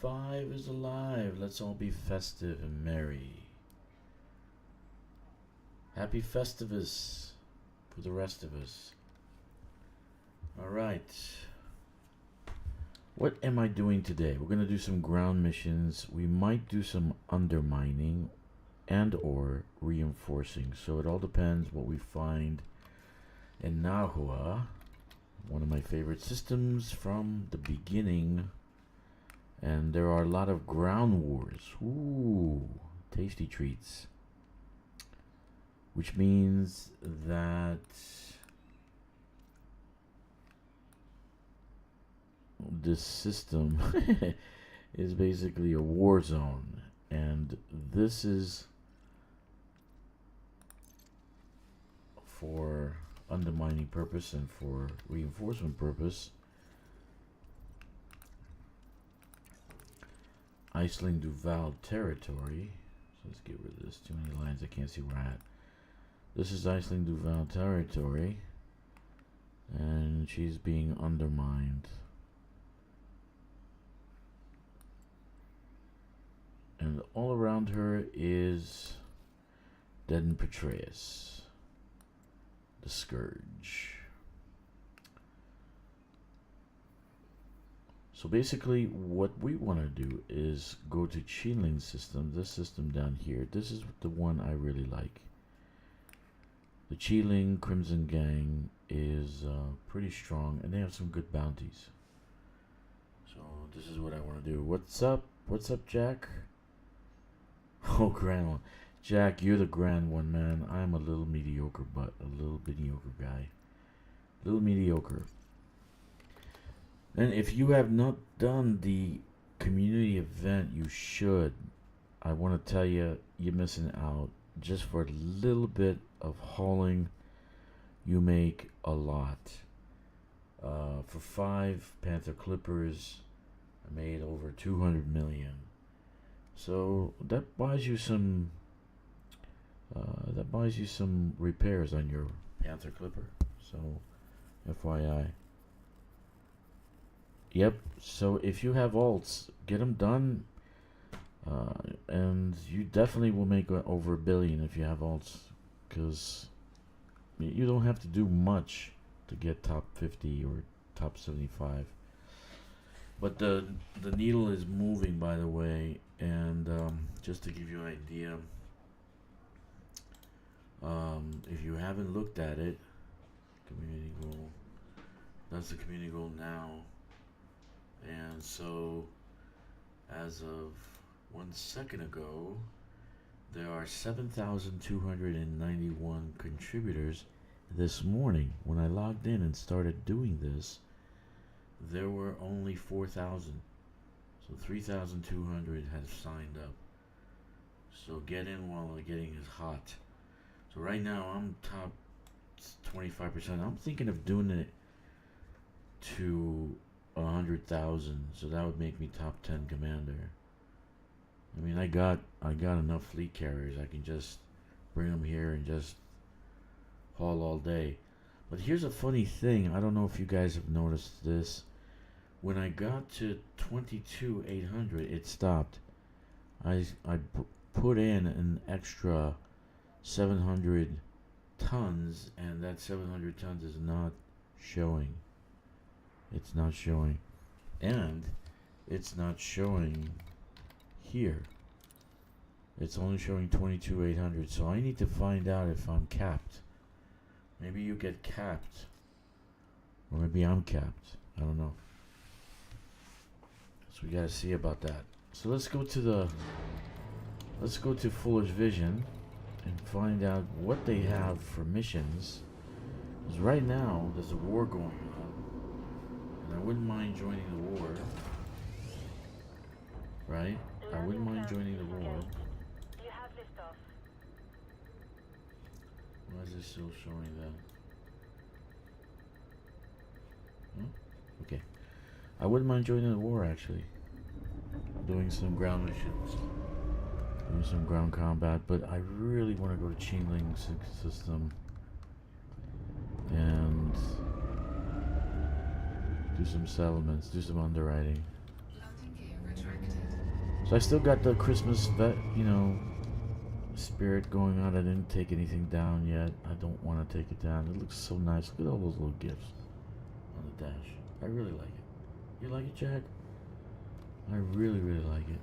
5 is alive. Let's all be festive and merry. Happy Festivus for the rest of us. Alright. What am I doing today? We're going to do some ground missions. We might do some undermining and or reinforcing. So it all depends what we find in Nahua. One of my favorite systems from the beginning. And there are a lot of ground wars. Ooh, tasty treats. Which means that this system is basically a war zone, and this is for undermining purpose and for reinforcement purpose. Iceland Duval territory. So let's get rid of this. Too many lines, I can't see where I'm at. This is Iceland Duval territory, and she's being undermined. And all around her is Deaden Petraeus, the Scourge. So basically what we want to do is go to Qinling system, this system down here. This is the one I really like. The Qinling Crimson Gang is pretty strong, and they have some good bounties. So this is what I want to do. What's up? What's up, Jack? Oh, grand one. Jack, you're the grand one, man. I'm a little mediocre, but a little mediocre guy. Little mediocre. And if you have not done the community event, you should. I want to tell you, you're missing out. Just for a little bit of hauling, you make a lot. For 5 Panther Clippers, I made over 200 million. So that buys you some. That buys you some repairs on your Panther Clipper. So, FYI. Yep. So if you have alts, get them done. And you definitely will make over $1 billion if you have alts, because you don't have to do much to get top 50 or top 75. But the needle is moving, by the way, and just to give you an idea, if you haven't looked at it, community goal, that's the community goal now. And so as of 1 second ago, there are 7,291 contributors. This morning when I logged in and started doing this, there were only 4,000. So 3,200 have signed up. So get in while the getting is hot. So right now I'm top 25%. I'm thinking of doing it to 100,000. So that would make me top 10 commander. I mean, I got enough fleet carriers. I can just bring them here and just haul all day. But here's a funny thing. I don't know if you guys have noticed this. When I got to 22,800, it stopped. I put in an extra 700 tons, and that 700 tons is not showing. It's not showing. And it's not showing here. It's only showing 22,800. So I need to find out if I'm capped. Maybe you get capped, or maybe I'm capped. I don't know. So we gotta see about that. So let's go to Fuller's Vision and find out what they have for missions. Because right now there's a war going on, and I wouldn't mind joining the war. Right? I wouldn't mind joining the war. You have liftoff. Why is it still showing that? Okay. I wouldn't mind joining the war, actually. Doing some ground missions. Doing some ground combat. But I really want to go to Qinling system. And do some settlements. Do some underwriting. Landing gear retracted. So I still got the Christmas, spirit going on. I didn't take anything down yet. I don't want to take it down. It looks so nice. Look at all those little gifts on the dash. I really like it. You like it, Jack? I really, really like it.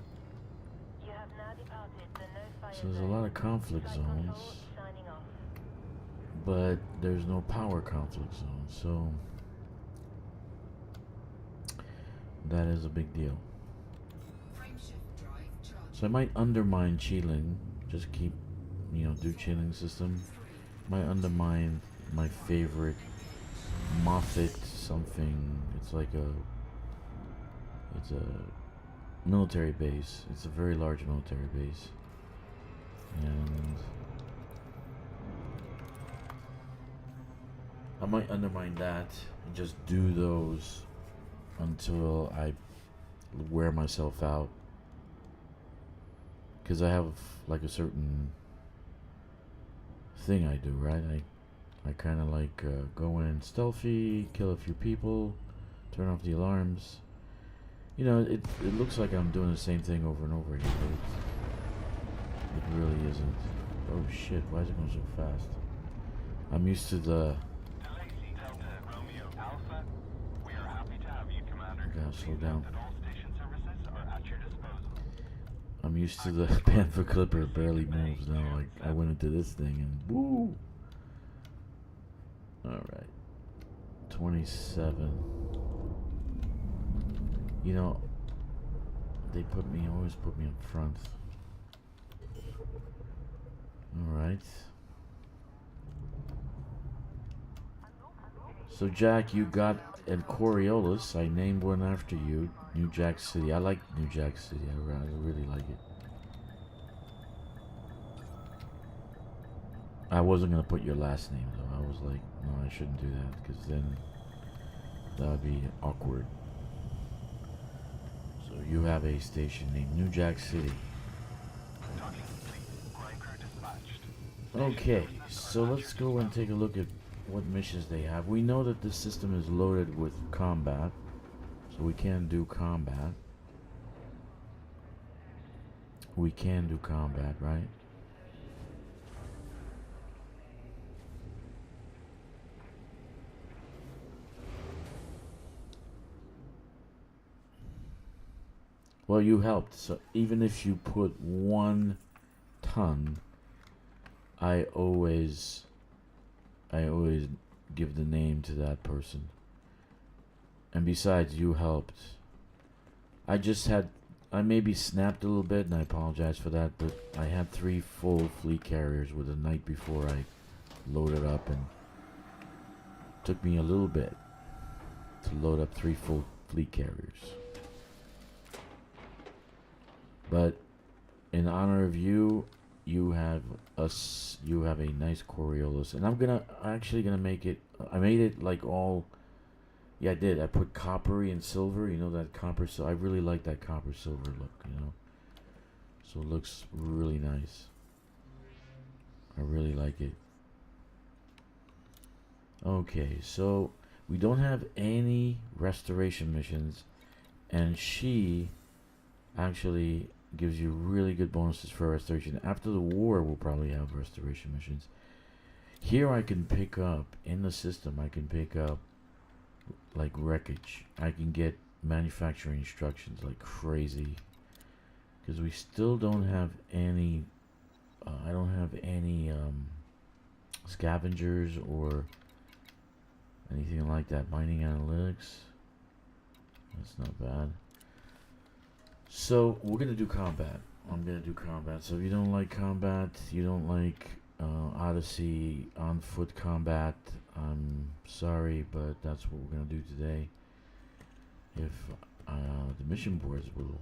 You have now departed the no-fire So there's a zone. lot of conflict Flight zones, control signing off. but there's no power conflict zones. So that is a big deal. So I might undermine chilling. Just keep, do chilling system. Might undermine my favorite Moffat something. It's like it's a military base. It's a very large military base. And I might undermine that and just do those until I wear myself out. Because I have like a certain thing I do, right? I kind of like go in stealthy, kill a few people, turn off the alarms. It looks like I'm doing the same thing over and over again, but it really isn't. Oh shit, why is it going so fast? I'm used to the... I gotta slow down. I'm used to the Panther Clipper barely moves now. Like I went into this thing and woo! Alright. 27. They always put me up front. Alright. So Jack, you got a Coriolis. I named one after you. New Jack City. I like New Jack City. I really like it. I wasn't going to put your last name though. I was like, no, I shouldn't do that because then that would be awkward. So you have a station named New Jack City. Okay, so let's go and take a look at what missions they have. We know that this system is loaded with combat, so we can do combat. We can do combat, right? Well, you helped. So even if you put 1 ton, I always give the name to that person. And besides, you helped. I maybe snapped a little bit, and I apologize for that, but I had 3 full fleet carriers with the night before I loaded up, and it took me a little bit to load up 3 full fleet carriers. But in honor of you, you have a nice Coriolis, and I'm actually gonna make it. I made it like all. Yeah, I did. I put coppery and silver. That copper. So I really like that copper silver look. So it looks really nice. I really like it. Okay, so we don't have any restoration missions, and she actually gives you really good bonuses for restoration. After the war, we'll probably have restoration missions. Here I can pick up, in the system, I can pick up like wreckage. I can get manufacturing instructions like crazy. Because we still don't have any, I don't have any scavengers or anything like that. Mining analytics. That's not bad. So we're gonna do combat. I'm gonna do combat. So if you don't like combat, you don't like Odyssey on foot combat, I'm sorry, but that's what we're gonna do today. If the mission boards will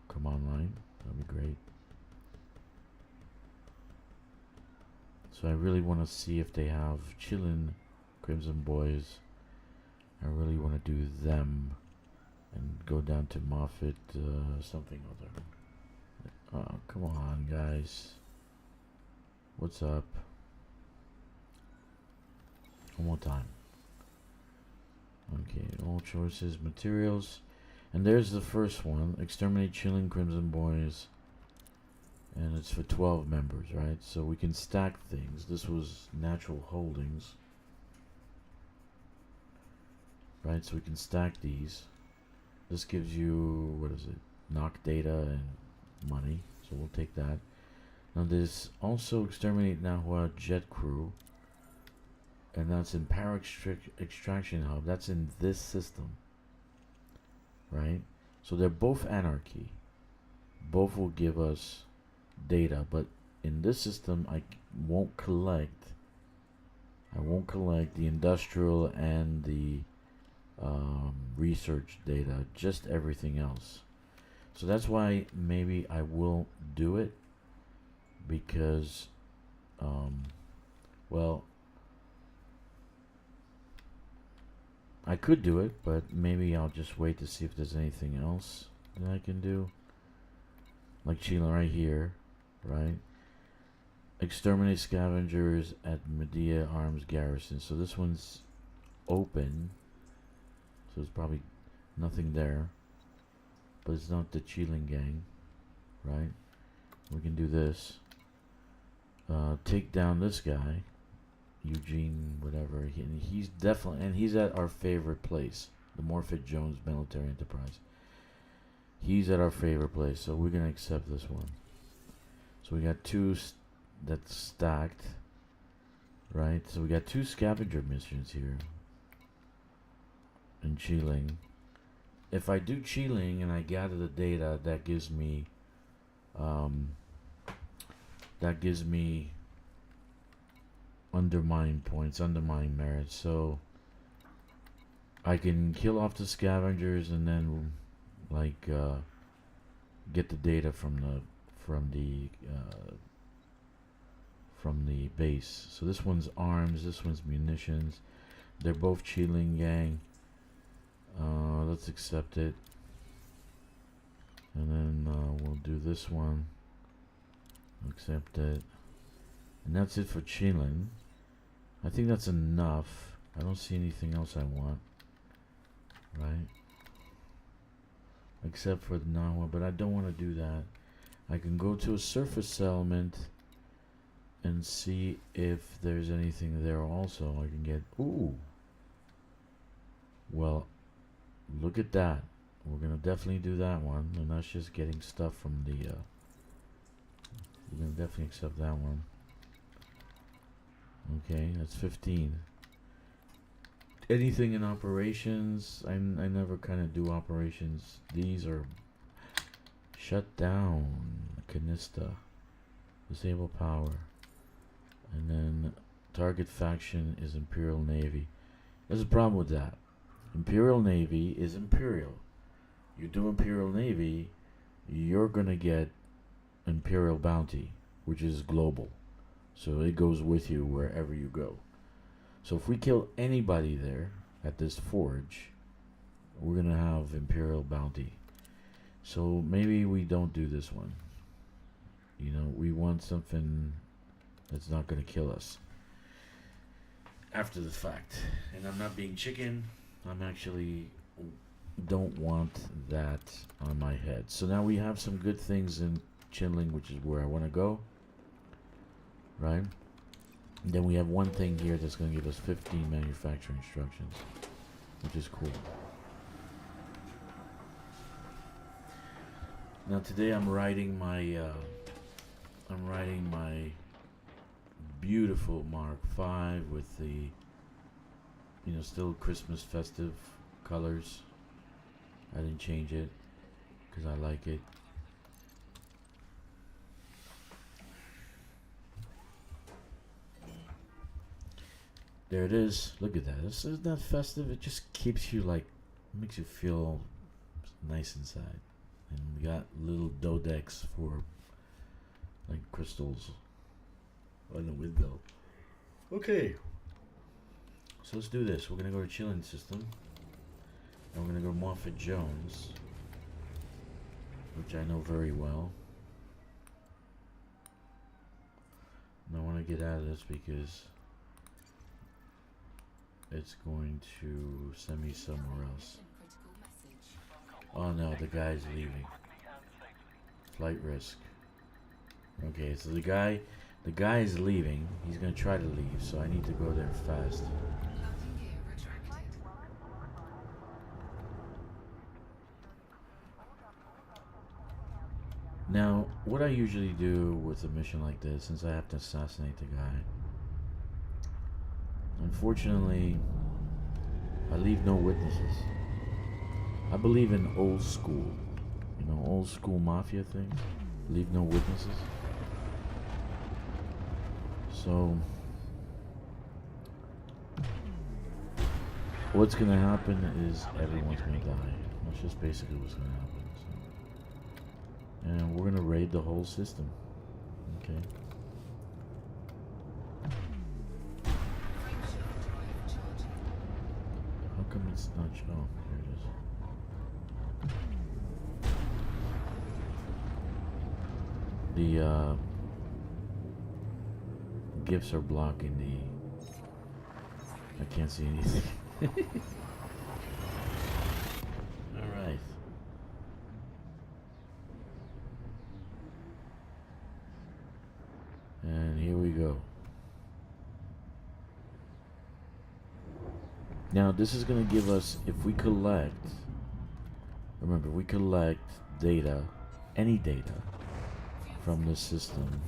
come online, that'd be great. So I really want to see if they have Chillin' Crimson Boys. I really want to do them. And go down to Moffat, something other. Oh, come on, guys. What's up? One more time. Okay, all choices, materials. And there's the first one. Exterminate Chilling Crimson Boys. And it's for 12 members, right? So we can stack things. This was natural holdings. Right, so we can stack these. This gives you, what is it? Knock data and money. So we'll take that. Now there's also Exterminate Nahua Jet Crew. And that's in Power Extraction Hub. That's in this system. Right? So they're both Anarchy. Both will give us data, but in this system I won't collect the industrial and the research data, just everything else. So that's why maybe I will do it, because well, I could do it, but maybe I'll just wait to see if there's anything else that I can do, like Chile right here. Right? Exterminate Scavengers at Medea Arms Garrison. So this one's open. So there's probably nothing there. But it's not the Chilling Gang. Right? We can do this. Take down this guy. Eugene, whatever. And he's definitely, and he's at our favorite place. The Morfit Jones Military Enterprise. He's at our favorite place. So we're going to accept this one. So we got two that's stacked, right? So we got two scavenger missions here. And Chilling. If I do Chilling and I gather the data, that gives me undermine points, undermine merits. So I can kill off the scavengers and then like get the data from the base. So this one's arms, this one's munitions. They're both Chilling Gang. Let's accept it. And then we'll do this one. Accept it. And that's it for Chilling. I think that's enough. I don't see anything else I want. Right? Except for the Nahua, but I don't want to do that. I can go to a surface settlement and see if there's anything there also. I can get, ooh. Well, look at that. We're going to definitely do that one. And that's just getting stuff from the, we're going to definitely accept that one. Okay, that's 15. Anything in operations? I never kind of do operations. These are shut down. Canista. Disable power. And then target faction is Imperial Navy. There's a problem with that. Imperial Navy is Imperial. You do Imperial Navy, you're gonna get Imperial Bounty, which is global. So it goes with you wherever you go. So if we kill anybody there at this forge, we're gonna have Imperial Bounty. So maybe we don't do this one. You know, we want something that's not gonna kill us after the fact. And I'm not being chicken. I'm actually don't want that on my head. So now we have some good things in Chilling, which is where I want to go. Right? And then we have one thing here that's going to give us 15 manufacturing instructions, which is cool. Now today I'm riding my beautiful Mark V with the, you know, still Christmas festive colors. I didn't change it because I like it. There it is. Look at that. This is not festive. It just keeps you like, makes you feel nice inside. And we got little dodecs for like crystals on the window. Okay. So let's do this. We're gonna go to Chilling System. And we're gonna go to Morfit Jones, which I know very well. And I want to get out of this because it's going to send me somewhere else. Oh no, the guy's leaving. Flight risk. Okay, so the guy is leaving. He's gonna try to leave, so I need to go there fast. Now, what I usually do with a mission like this, since I have to assassinate the guy, unfortunately, I leave no witnesses. I believe in old school, you know, old school mafia thing. Leave no witnesses. So, what's gonna happen is everyone's gonna die. That's just basically what's gonna happen. So. And we're gonna raid the whole system. Okay. How come it's not showing? Here it is. The gifts are blocking the. I can't see anything. All right. And here we go. Now this is going to give us, if we collect, remember we collect data, any data from this system,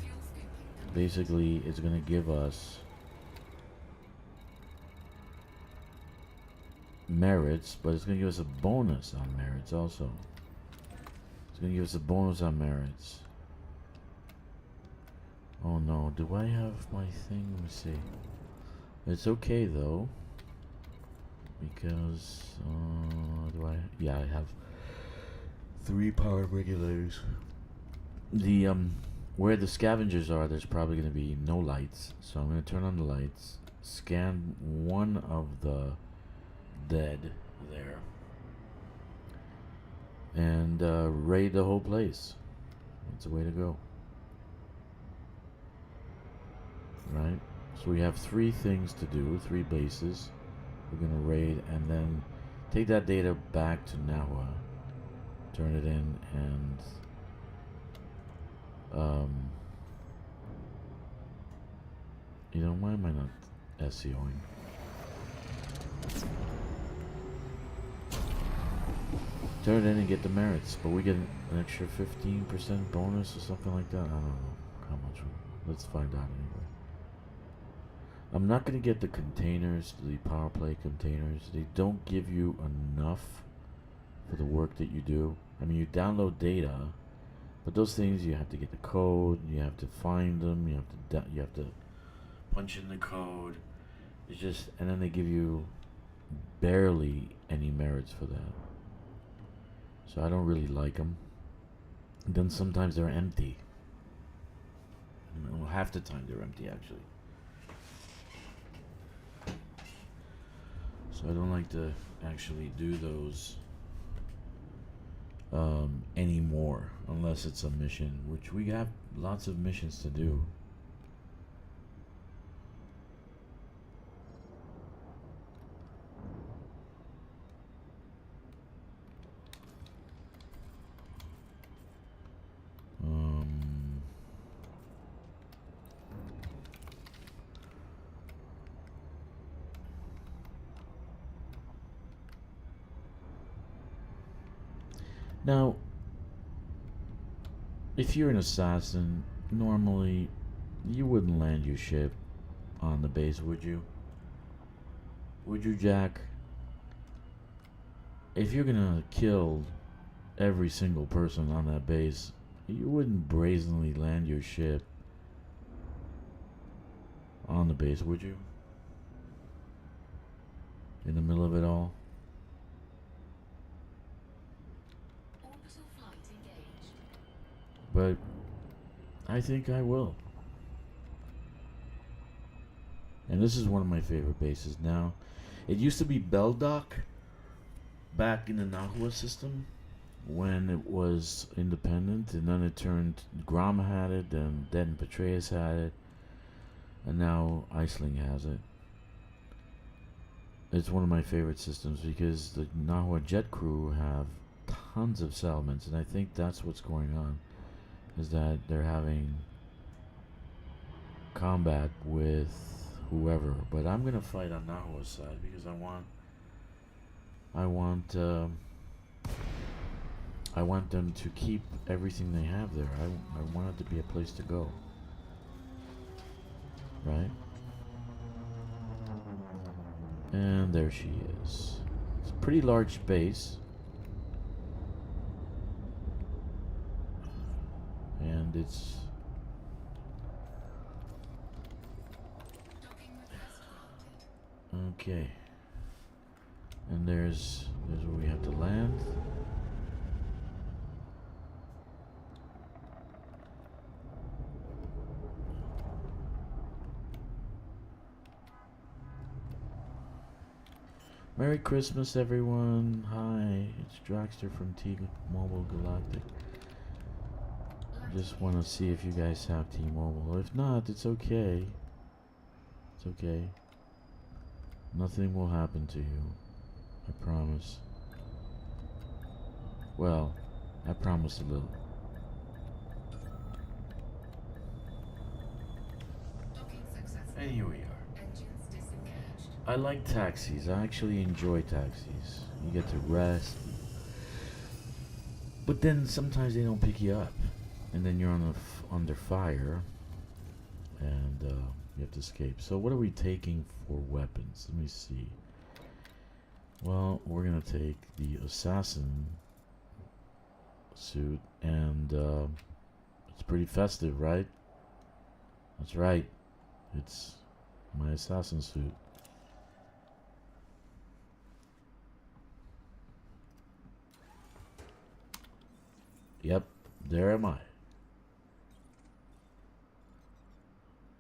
basically it's going to give us merits, but it's going to give us a bonus on merits also. It's going to give us a bonus on merits. Oh no, do I have my thing? Let me see. It's okay though, because do I? Yeah, I have 3 power regulators. The where the scavengers are, there's probably going to be no lights, so I'm going to turn on the lights, scan one of the dead there, and raid the whole place. That's the way to go. Right, so we have 3 things to do, 3 bases. We're gonna raid and then take that data back to Nahua, turn it in, and you know, why am I not SEOing? Turn it in and get the merits, but we get an extra 15% bonus or something like that. I don't know how much. Let's find out anyway. I'm not going to get the containers, the power play containers. They don't give you enough for the work that you do. I mean, you download data, but those things, you have to get the code, you have to find them, you have to punch in the code. It's just, and then they give you barely any merits for that. So I don't really like them. And then sometimes they're empty. Well, half the time they're empty actually. So I don't like to actually do those anymore, unless it's a mission, which we have lots of missions to do. Now, if you're an assassin, normally you wouldn't land your ship on the base, would you? Would you, Jack? If you're gonna kill every single person on that base, you wouldn't brazenly land your ship on the base, would you? In the middle of it all? But I think I will. And this is one of my favorite bases now. It used to be Beldock back in the Nahua system when it was independent, and then it turned, Grom had it, and then Petraeus had it, and now Iceling has it. It's one of my favorite systems because the Nahua jet crew have tons of settlements, and I think that's what's going on, is that they're having combat with whoever. But I'm gonna fight on Nahua's side because I want them to keep everything they have there. I want it to be a place to go. Right? And there she is. It's a pretty large space. And it's... Okay. And there's where we have to land. Merry Christmas, everyone. Hi, it's Drakkster from T-Mobile Galactic. Just want to see if you guys have T-Mobile. If not, it's okay. It's okay. Nothing will happen to you. I promise. Well, I promise a little. And here we are. I like taxis. I actually enjoy taxis. You get to rest. But then sometimes they don't pick you up. And then you're under fire. And you have to escape. So what are we taking for weapons? Let me see. Well, we're going to take the assassin suit. And it's pretty festive, right? That's right. It's my assassin suit. Yep, there am I.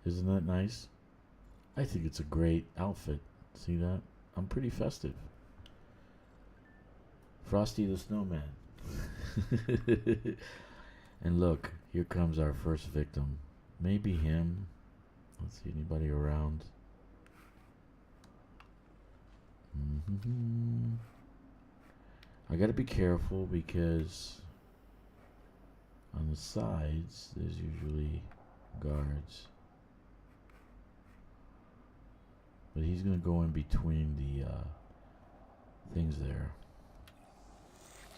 Isn't that nice? I think it's a great outfit. See that? I'm pretty festive. Frosty the Snowman. And look, here comes our first victim. Maybe him. Let's see, anybody around? I gotta be careful because on the sides there's usually guards. But he's gonna go in between the things there.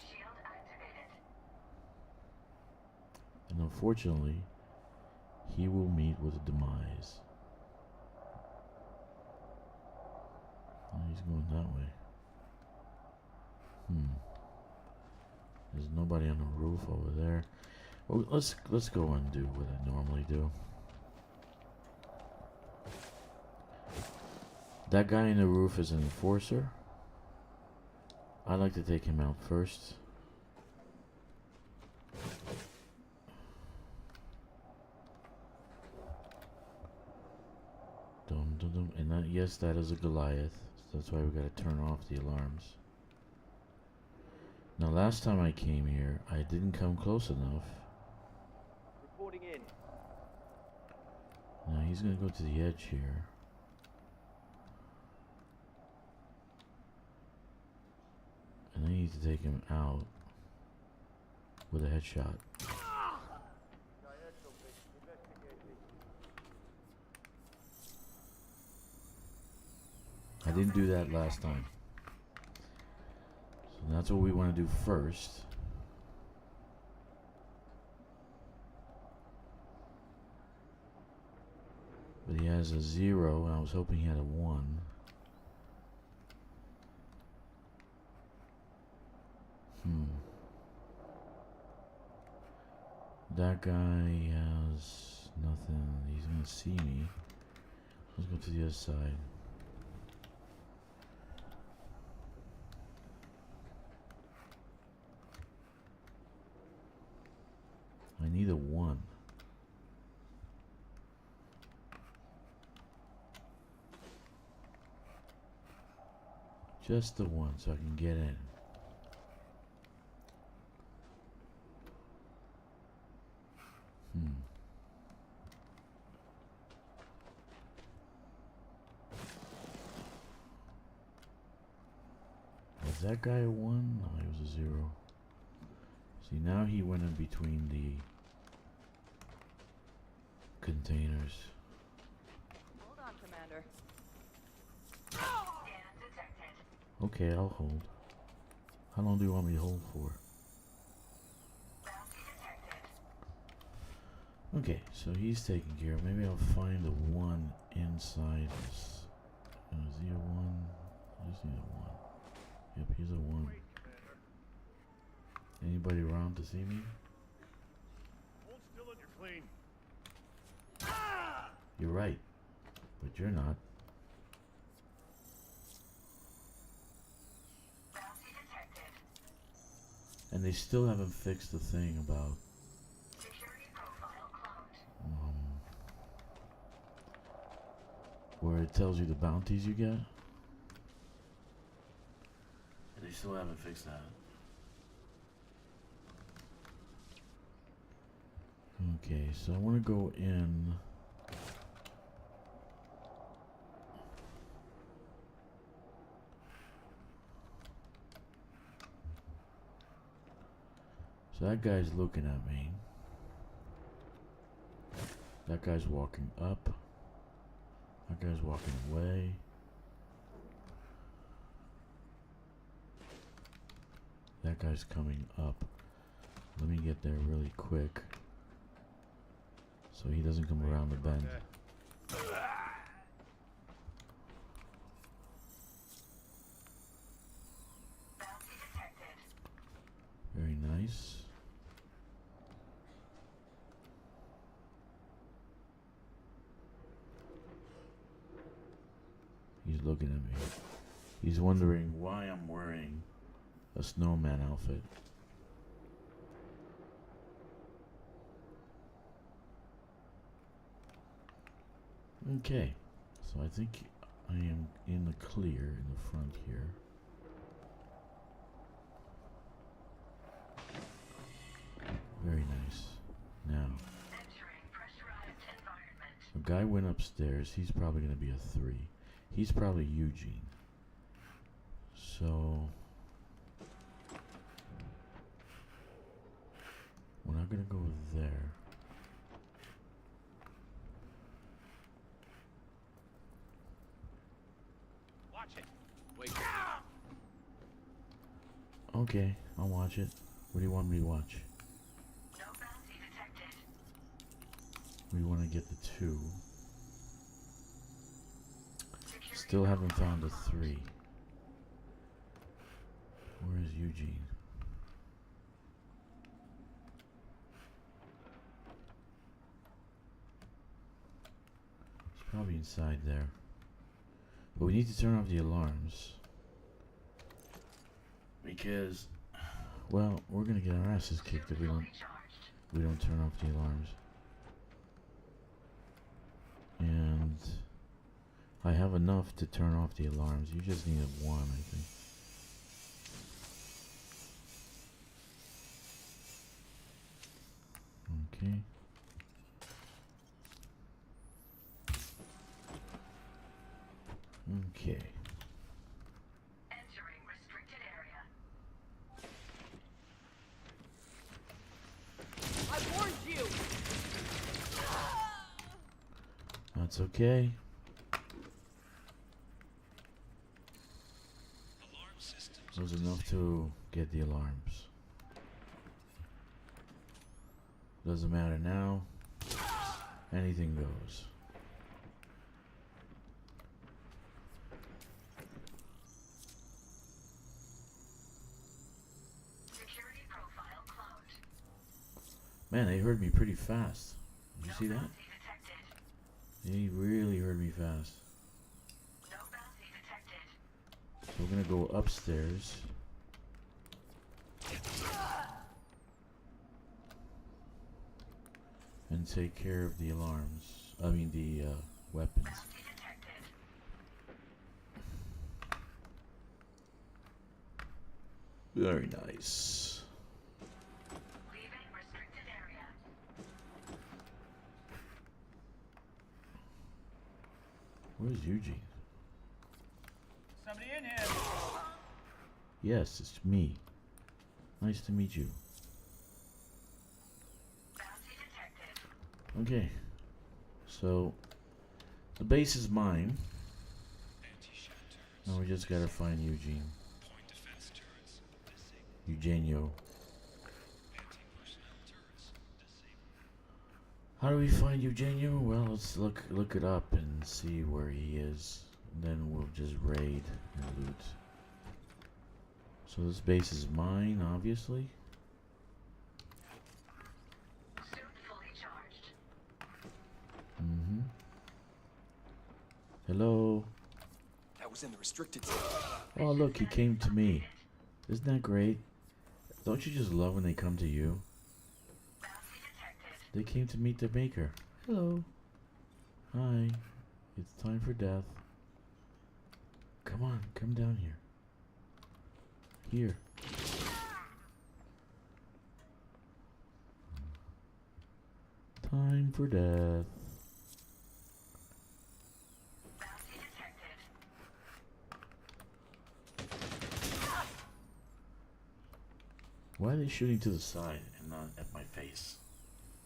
Shield activated. And unfortunately, he will meet with a demise. Oh, he's going that way. There's nobody on the roof over there. Well, let's go and do what I normally do. That guy in the roof is an enforcer. I like to take him out first. Dum, dum, dum. And that, yes, that is a Goliath. So that's why we gotta turn off the alarms. Now, last time I came here, I didn't come close enough. Reporting in. Now he's gonna go to the edge here. And I need to take him out with a headshot. I didn't do that last time. So that's what we want to do first. But he has a 0, and I was hoping he had a 1. That guy has nothing. He's gonna see me. Let's go to the other side. I need a 1. Just the 1 so I can get in. Was that guy a 1? No, he was a 0. See, now he went in between the containers. Hold on, Commander. Scan detected. Okay, I'll hold. How long do you want me to hold for? Bounty detected. Okay, so he's taken care of. Maybe I'll find the one inside this. Is he a one? I just need a one. Yep, he's a one. Anybody around to see me? Hold still and you're clean. You're right, but you're not. Bounty detected. And they still haven't fixed the thing about Security profile cloned. where it tells you the bounties you get. And they still haven't fixed that. Okay, so I want to go in. So that guy's looking at me. That guy's walking up. That guy's walking away. That guy's coming up. Let me get there really quick so he doesn't come around the bend. Bounty detected. Very nice. He's looking at me. He's wondering why I'm wearing a snowman outfit. Okay, so I think I am in the clear in the front here. Very nice. Now, Entering pressurized environment. a guy went upstairs. He's probably going to be a 3. He's probably Eugene. So, we're not going to go there. Watch it. Wait. Okay, I'll watch it. What do you want me to watch? No bounty detected. We want to get the 2. Security Still haven't found a 3. Where is Eugene? He's probably inside there. But we need to turn off the alarms. Because, well, we're gonna get our asses kicked if we don't turn off the alarms. And I have enough to turn off the alarms. You just need one, I think. Okay. Okay. entering restricted area. I warned you! That's okay. It was enough to get the alarms. Doesn't matter now. Anything goes. Security profile cloned. Man, they heard me pretty fast. Did you see that? Bounty detected. They really heard me fast. No bounty detected. So we're gonna go upstairs. And take care of the alarms. I mean the weapons. Bounty detected. Very nice. Leaving restricted area. Where's Eugene? Somebody in here. Yes, it's me. Nice to meet you. Okay. So the base is mine. Now we just gotta find Eugene. Eugenio. How do we find Eugenio? Well, let's look it up and see where he is. And then we'll just raid and loot. So this base is mine, obviously. Suit fully charged. Mm-hmm. Hello. That was in the restricted zone. Oh, look, he came to me. Isn't that great? Don't you just love when they come to you? Bounty detected. They came to meet their maker. Hello. Hi. It's time for death. Come on, come down here. Here. Time for death. Bounty detected. Why are they shooting to the side and not at my face?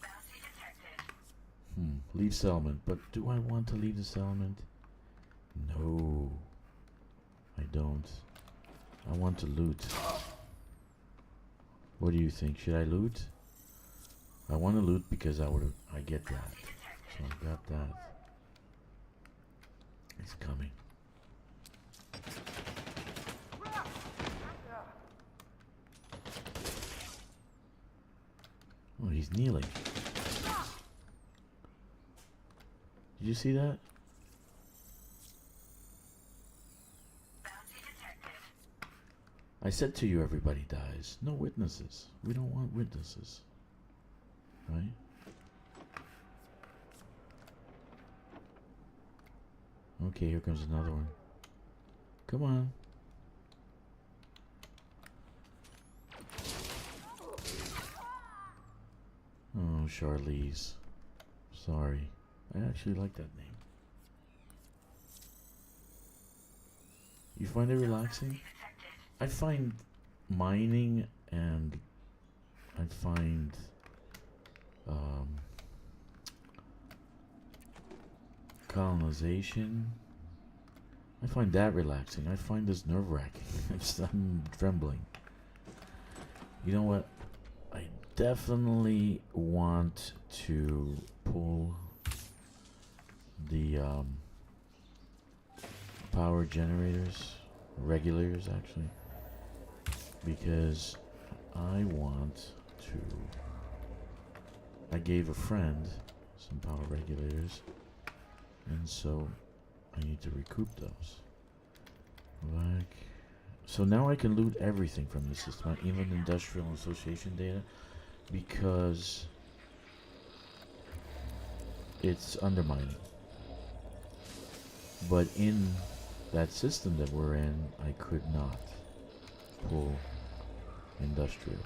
Bounty detected. Leave settlement. But do I want to leave the settlement? No. I don't. I want to loot. What do you think? Should I loot? I want to loot because I get that. So I got that. He's coming. Oh, he's kneeling. Did you see that? Bounty detected. I said to you, everybody dies. No witnesses. We don't want witnesses. Right? Okay, here comes another one. Come on. Oh, Charlize. Sorry. I actually like that name. You find it relaxing? I find mining and I find colonization. I find that relaxing. I find this nerve-wracking. I'm trembling. You know what? I definitely want to pull the power generators, regulators actually, because I want to. I gave a friend some power regulators, and so I need to recoup those. Like, so now I can loot everything from the system, even industrial association data, because it's undermining. But in that system that we're in, I could not pull industrial.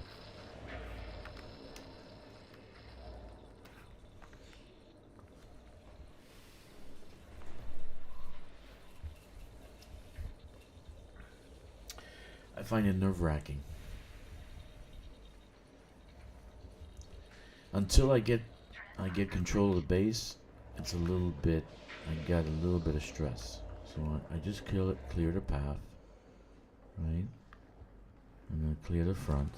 I find it nerve-wracking. Until I get control of the base, it's a little bit. I got a little bit of stress, so I just clear the path, right, and then clear the front.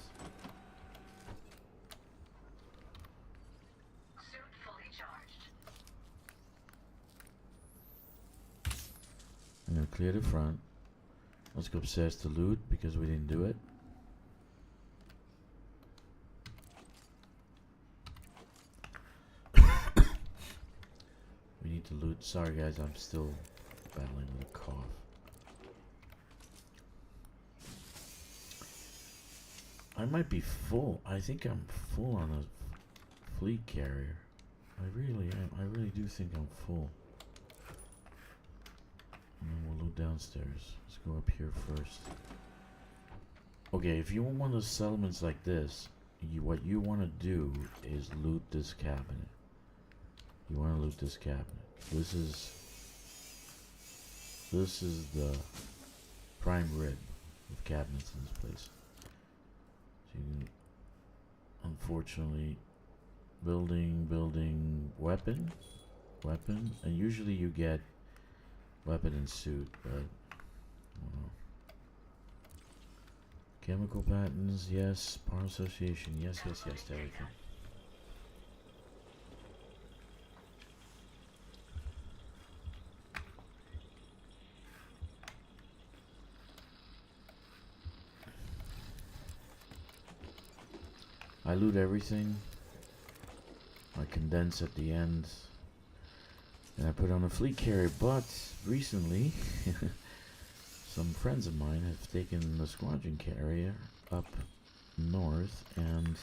Suit fully charged. And then clear the front. Let's go upstairs to loot because we didn't do it. We need to loot. Sorry guys, I'm still battling with a cough. I might be full. I think I'm full on a fleet carrier. I really am. I really do think I'm full. And then we'll loot downstairs. Let's go up here first. Okay, if you want one of those settlements like this, what you want to do is loot this cabinet. You want to loot this cabinet. This is the prime rib of cabinets in this place. So you can, unfortunately, building weapon, and usually you get weapon and suit, but I don't know. Chemical patents, yes. Part association, yes, yes, yes to everything. I loot everything. I condense at the end. And I put on a fleet carrier, but recently some friends of mine have taken the squadron carrier up north, and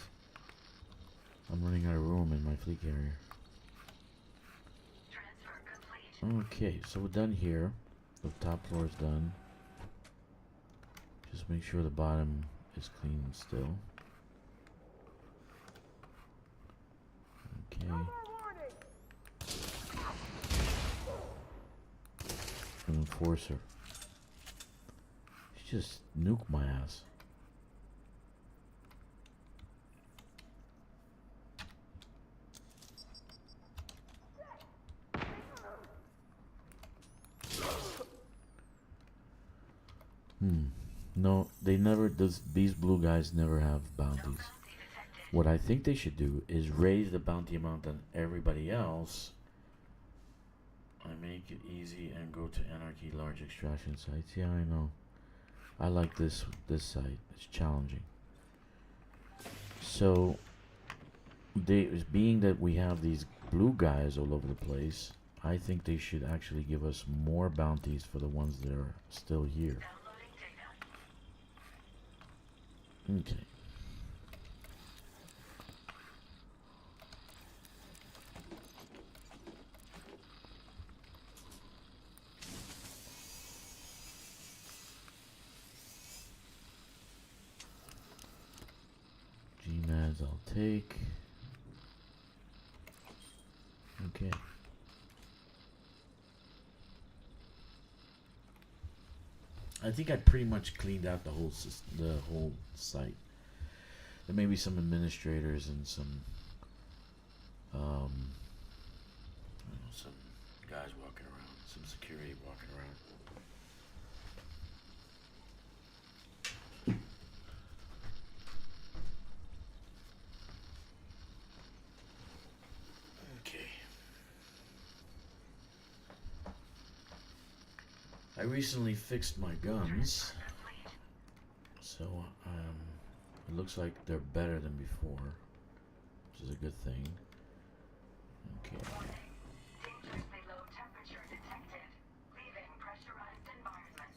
I'm running out of room in my fleet carrier. Transfer complete. Okay, so we're done here. The top floor is done. Just make sure the bottom is clean still. Okay. An enforcer. She just nuked my ass. No, they never. These blue guys never have bounties. What I think they should do is raise the bounty amount on everybody else. I make it easy and go to Anarchy large extraction sites. Yeah, I know. I like this site. It's challenging. So, being that we have these blue guys all over the place, I think they should actually give us more bounties for the ones that are still here. Okay. GMADs I'll take. Okay. I think I pretty much cleaned out the whole site. There may be some administrators and some I don't know, some guys walking around, some security walking around. Okay. I recently fixed my guns, so it looks like they're better than before, which is a good thing. Okay. Dangerously low temperature detected. Leaving pressurized environment.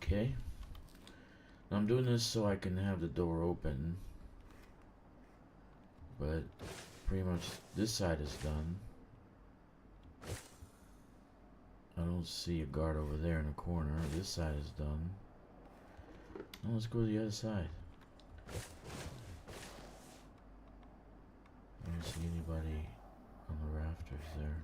Okay. Now I'm doing this so I can have the door open, but pretty much this side is done. I don't see a guard over there in the corner. This side is done. Now let's go to the other side. I don't see anybody on the rafters there.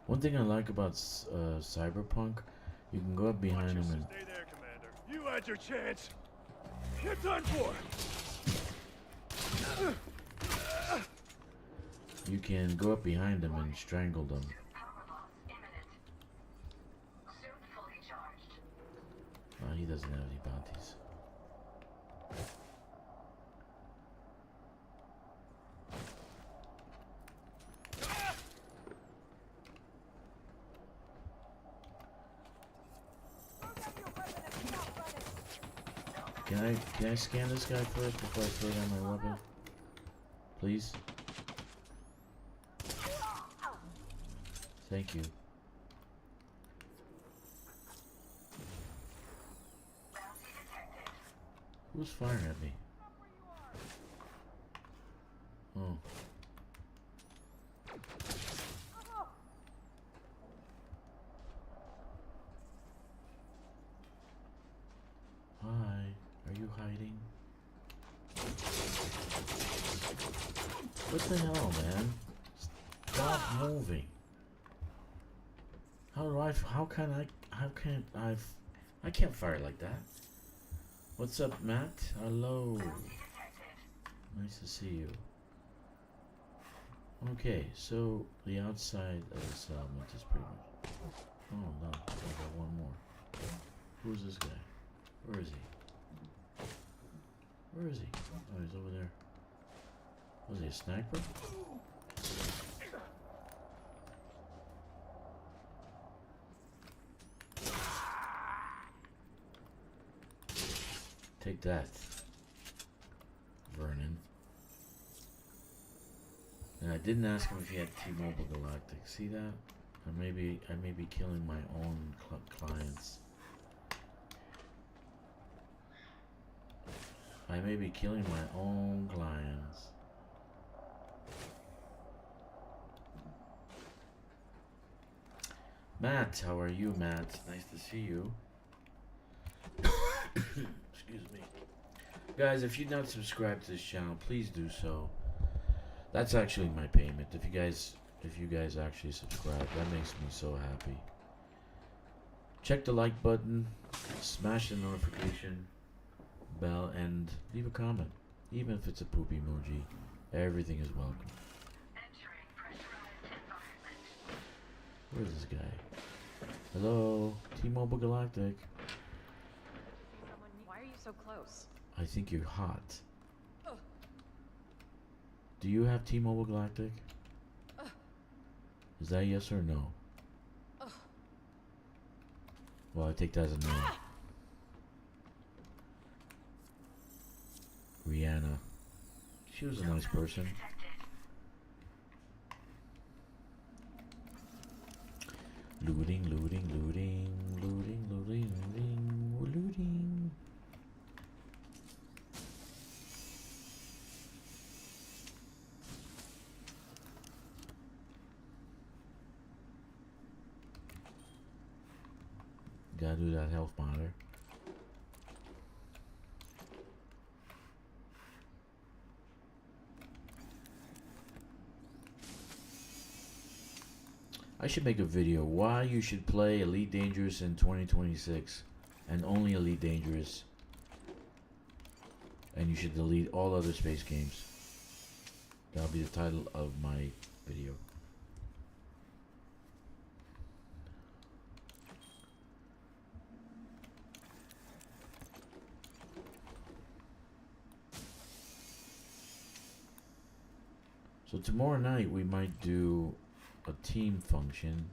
One thing I like about Cyberpunk, you can go up behind him and Stay there, Commander. You had your chance. You're done for. you can go up behind them and strangle them. Power loss imminent. Suit fully charged. He doesn't have any bounties. Can I scan this guy first before I throw down my weapon? Please? Thank you. Bounty detected. Who's firing at me? Oh. Hi. Are you hiding? What the hell, man? Stop moving. How can't I can't fire like that. What's up, Matt? Hello. Nice to see you. Okay, so the outside of the settlement is pretty much... Oh no, I got one more. Who's this guy? Where is he? Where is he? Oh, he's over there. Was he a sniper? Take that, Vernon. And I didn't ask him if he had T-Mobile Galactic. See that? I may be killing my own clients. I may be killing my own clients. Matt, how are you, Matt? Nice to see you. Excuse me. Guys, if you're not subscribed to this channel, please do so. That's actually my payment. If you guys actually subscribe, that makes me so happy. Check the like button, smash the notification bell, and leave a comment. Even if it's a poop emoji, everything is welcome. Entering pressurized environment. Where's this guy? Hello, T-Mobile Galactic. Why are you so close? I think you're hot. Do you have T-Mobile Galactic? Is that yes or no? Well, I take that as a no. Rihanna. She was a nice person. Looting, looting, looting, looting, looting, looting, we're looting. Gotta do that health monitor. I should make a video why you should play Elite Dangerous in 2026 and only Elite Dangerous, and you should delete all other space games. That'll be the title of my video. So tomorrow night we might do a team function.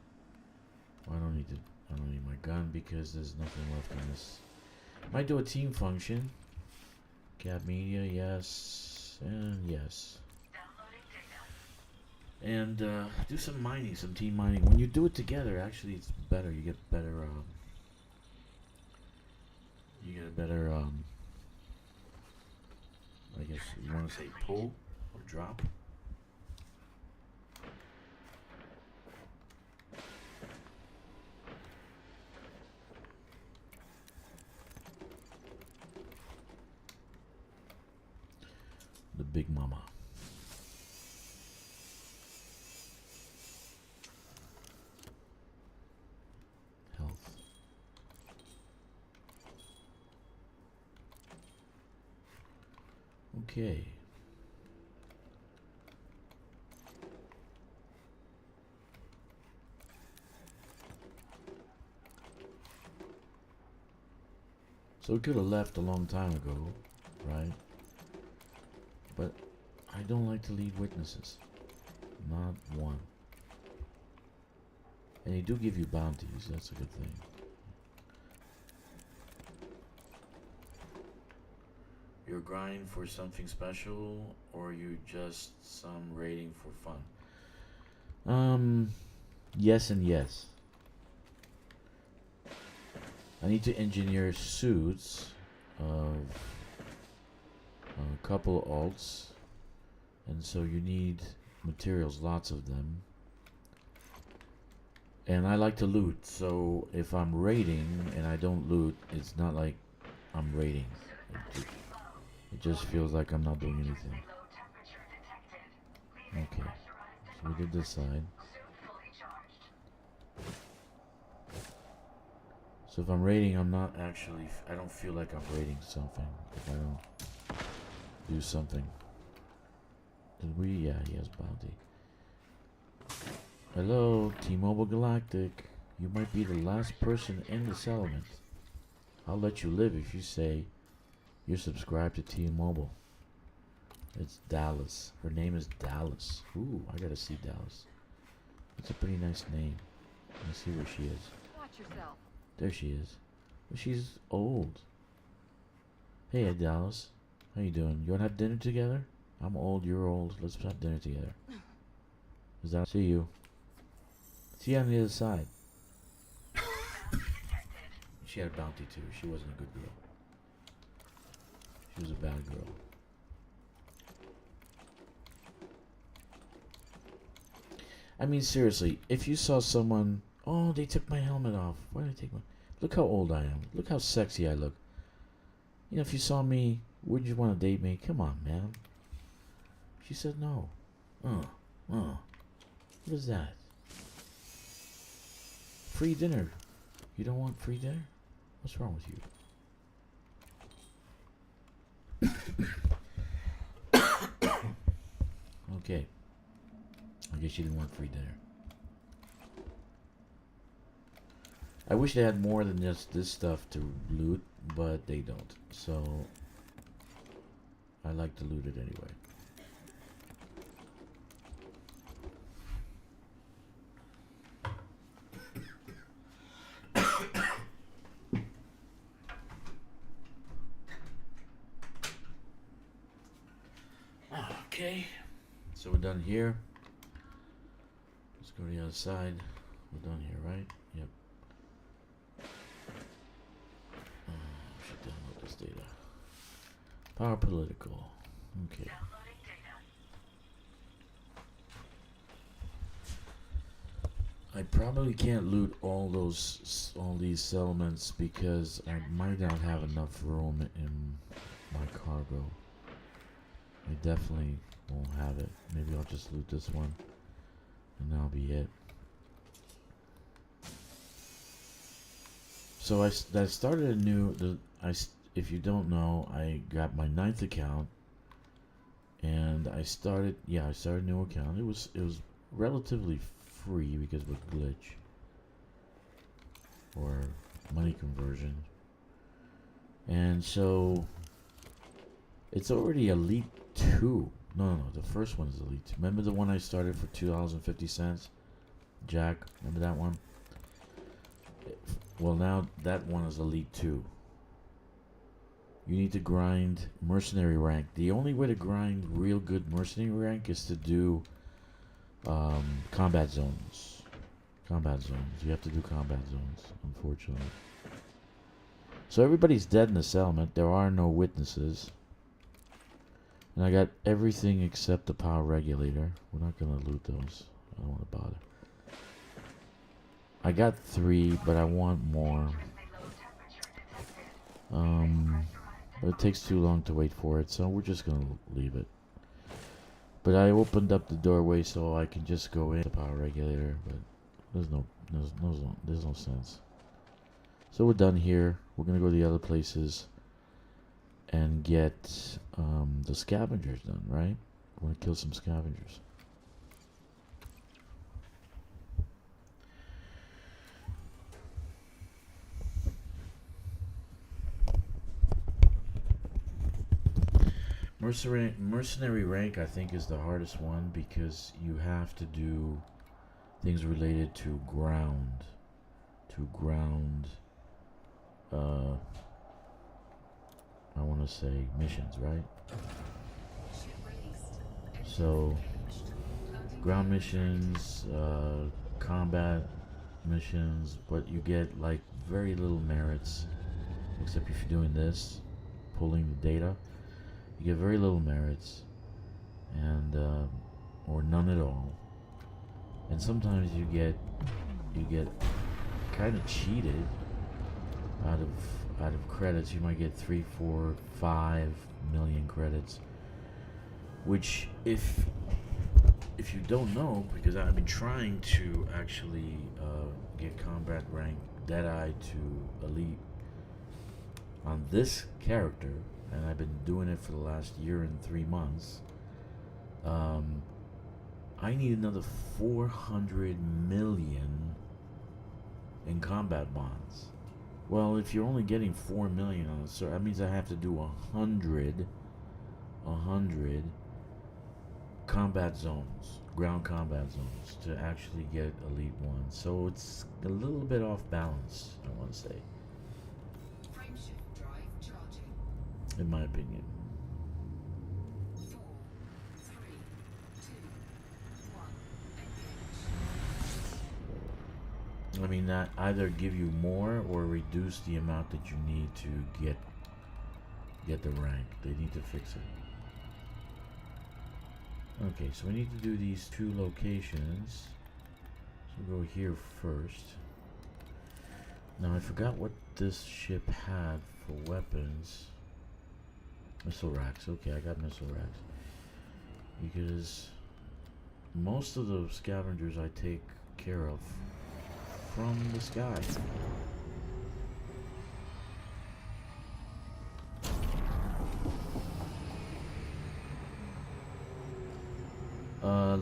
Well, I don't need my gun because there's nothing left in this. Might do a team function. Cap media, yes, and yes. And do some mining, some team mining. When you do it together, actually, it's better. You get better. I guess you want to say pull or drop. The Big Mama. Health. Okay. So we could have left a long time ago, right? But I don't like to lead witnesses. Not one. And they do give you bounties, that's a good thing. You're grinding for something special, or you just some raiding for fun? Yes and yes. I need to engineer suits of a couple alts, and so you need materials, lots of them. And I like to loot, so if I'm raiding and I don't loot, it's not like I'm raiding. It just feels like I'm not doing anything. Okay, so we did this side. Soon fully charged. So if I'm raiding, I'm not actually, I don't feel like I'm raiding something if I don't do something. Did we? Yeah, he has bounty. Hello, T-Mobile Galactic. You might be the last person in the settlement. I'll let you live if you say you're subscribed to T-Mobile. It's Dallas. Her name is Dallas. Ooh, I gotta see Dallas. That's a pretty nice name. Let's see where she is. Watch yourself. There she is. But she's old. Hey, Dallas. How you doing? You wanna have dinner together? I'm old, you're old. Let's have dinner together. Is that? See you. See you on the other side. She had a bounty too. She wasn't a good girl. She was a bad girl. I mean, seriously, if you saw someone, oh, they took my helmet off. Why did they take my... Look how old I am. Look how sexy I look. You know, if you saw me, wouldn't you want to date me? Come on, man. She said no. What is that? Free dinner. You don't want free dinner? What's wrong with you? Okay. I guess you didn't want free dinner. I wish they had more than just this stuff to loot, but they don't. So, I like to loot it anyway. Okay, so we're done here. Let's go to the other side. We're done here, right? Yep. Should download this data. Power political. Okay. Downloading data. I probably can't loot all these settlements because I might not have enough room in my cargo. I definitely won't have it. Maybe I'll just loot this one, and that'll be it. So I started a new. If you don't know, I got my 9th account, and I started a new account. It was relatively free because of a glitch or money conversion, and so it's already Elite 2. No, the first one is Elite 2. Remember the one I started for $2.50? Jack, remember that one? Well, now that one is Elite 2. You need to grind mercenary rank. The only way to grind real good mercenary rank is to do combat zones. Combat zones. You have to do combat zones, unfortunately. So everybody's dead in the settlement. There are no witnesses. And I got everything except the power regulator. We're not going to loot those. I don't want to bother. I got 3, but I want more. But it takes too long to wait for it, so we're just going to leave it. But I opened up the doorway so I can just go in the power regulator, but there's no sense. So we're done here. We're going to go to the other places and get the scavengers done, right? I want to kill some scavengers. Mercenary rank, I think, is the hardest one because you have to do things related to ground. I want to say missions, right? So, ground missions, combat missions, but you get like very little merits, except if you're doing this, pulling the data. You get very little merits, and or none at all. And sometimes you get kind of cheated out of credits. You might get 3, 4, 5 million credits, which if if you don't know, because I've been trying to actually get combat rank Deadeye to Elite on this character, and I've been doing it for the last year and 3 months. I need another 400 million in combat bonds. Well, if you're only getting 4 million on a server, that means I have to do 100 combat zones, ground combat zones, to actually get Elite 1. So it's a little bit off balance, I want to say, Frameshift drive charging. in my opinion. 4, 3, 2, 1. Engage. I mean, that either give you more or reduce the amount that you need to get the rank. They need to fix it. Okay, so we need to do these 2 locations. So we'll go here first. Now I forgot what this ship had for weapons. Missile racks. Okay, I got missile racks. Because most of the scavengers I take care of from the sky.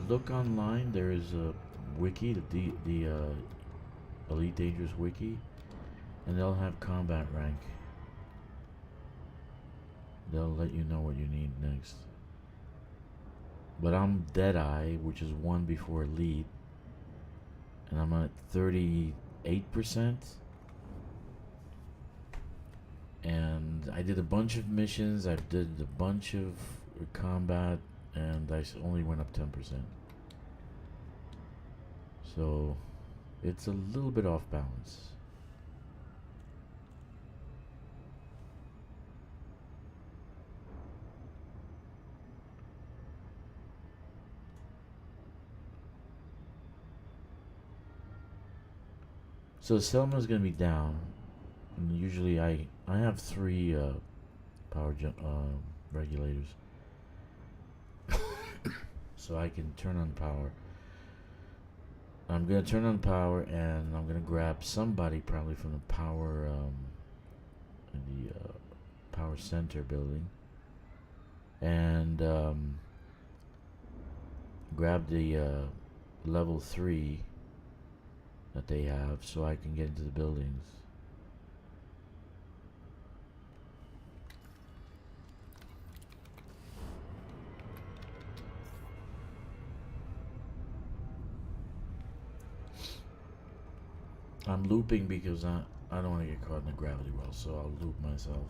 Look online. There is a wiki, the Elite Dangerous wiki, and they'll have combat rank. They'll let you know what you need next. But I'm Deadeye, which is 1 before Elite, and I'm at 38%. And I did a bunch of missions. I did a bunch of combat, and I only went up 10%. So it's a little bit off balance. So Selma's gonna be down, and usually I have 3 power regulators. So I can turn on power. I'm gonna turn on power, and I'm gonna grab somebody probably from the power power center building, and grab the level 3 that they have, so I can get into the buildings. I'm looping because I don't want to get caught in the gravity well, so I'll loop myself.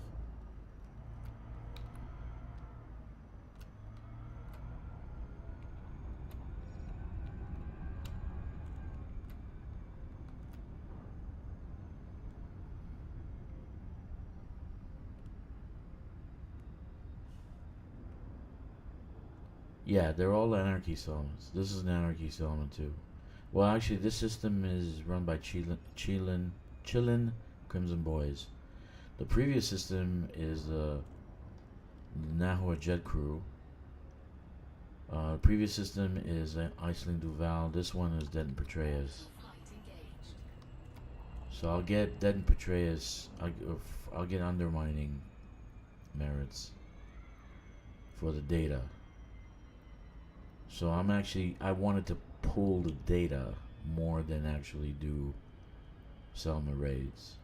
Yeah, they're all anarchy settlements. This is an anarchy settlement too. Well, actually, this system is run by Chillin Crimson Boys. The previous system is the Nahua Jet Crew. The previous system is Iceland Duval. This one is Dead and Petraeus. So I'll get Dead and Petraeus. I'll get undermining merits for the data. So I wanted to pull the data more than actually do Selma raids.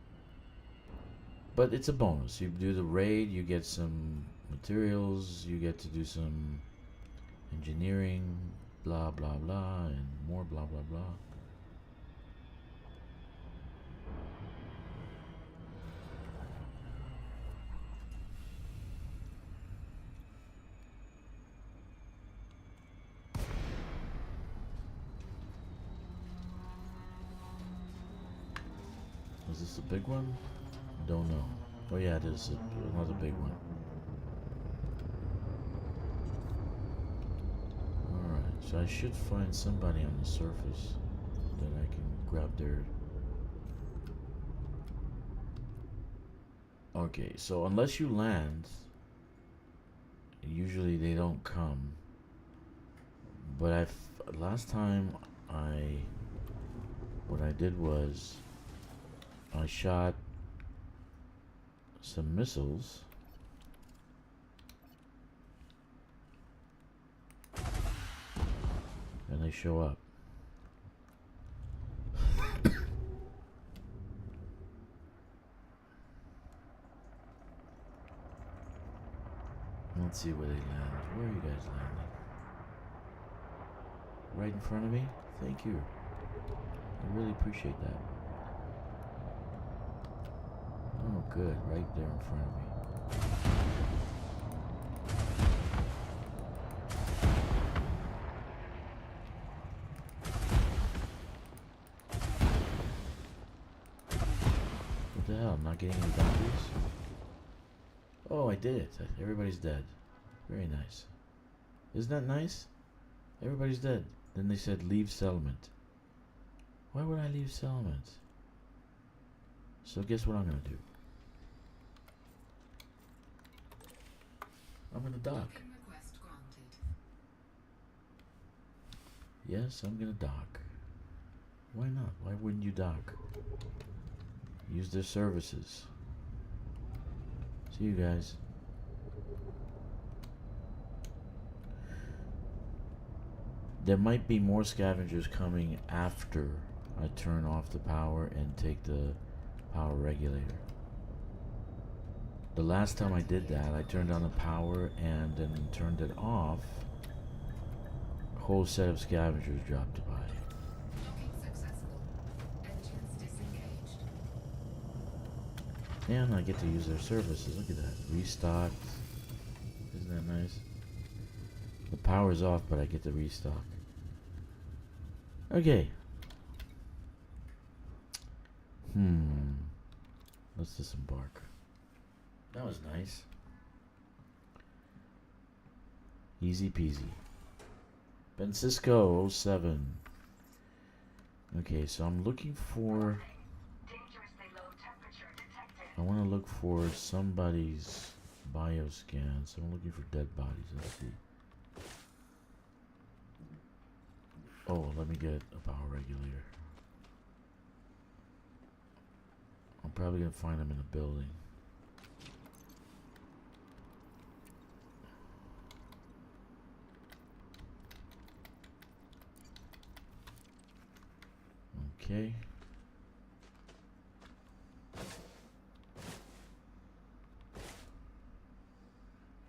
But it's a bonus. You do the raid, you get some materials, you get to do some engineering, blah blah blah, and more blah blah blah. Is this a big one? Don't know. Oh yeah, it is another big one. Alright, so I should find somebody on the surface that I can grab their... Okay, so unless you land, usually they don't come. But last time what I did was I shot some missiles and they show up. Let's see where they land. Where are you guys landing? Right in front of me? Thank you. I really appreciate that. Oh, good. Right there in front of me. What the hell? I'm not getting any bounties? Oh, I did it. Everybody's dead. Very nice. Isn't that nice? Everybody's dead. Then they said leave settlement. Why would I leave settlement? So guess what I'm gonna do? I'm gonna dock. Docking request granted. Yes, I'm gonna dock. Why not? Why wouldn't you dock? Use their services. See you guys. There might be more scavengers coming after I turn off the power and take the power regulator. The last time I did that, I turned on the power and then turned it off. A whole set of scavengers dropped by. Docking successful. Engines disengaged. And I get to use their services. Look at that. Restocked. Isn't that nice? The power's off, but I get to restock. Okay. Let's disembark. That was nice. Easy peasy. Bencisco 07. Okay, so I'm looking for... I want to look for somebody's bioscan. So I'm looking for dead bodies. Let's see. Oh, let me get a power regulator. I'm probably going to find them in a building. Okay.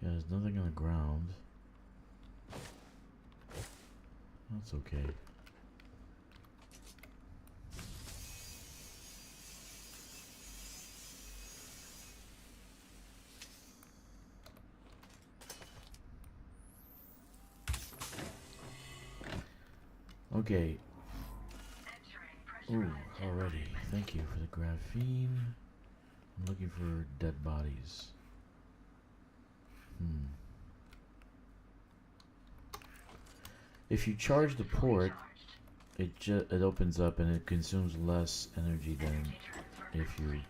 Yeah, there's nothing on the ground. That's okay. Okay. Ooh, already. Thank you for the graphene. I'm looking for dead bodies. If you charge the port, it opens up and it consumes less energy than if you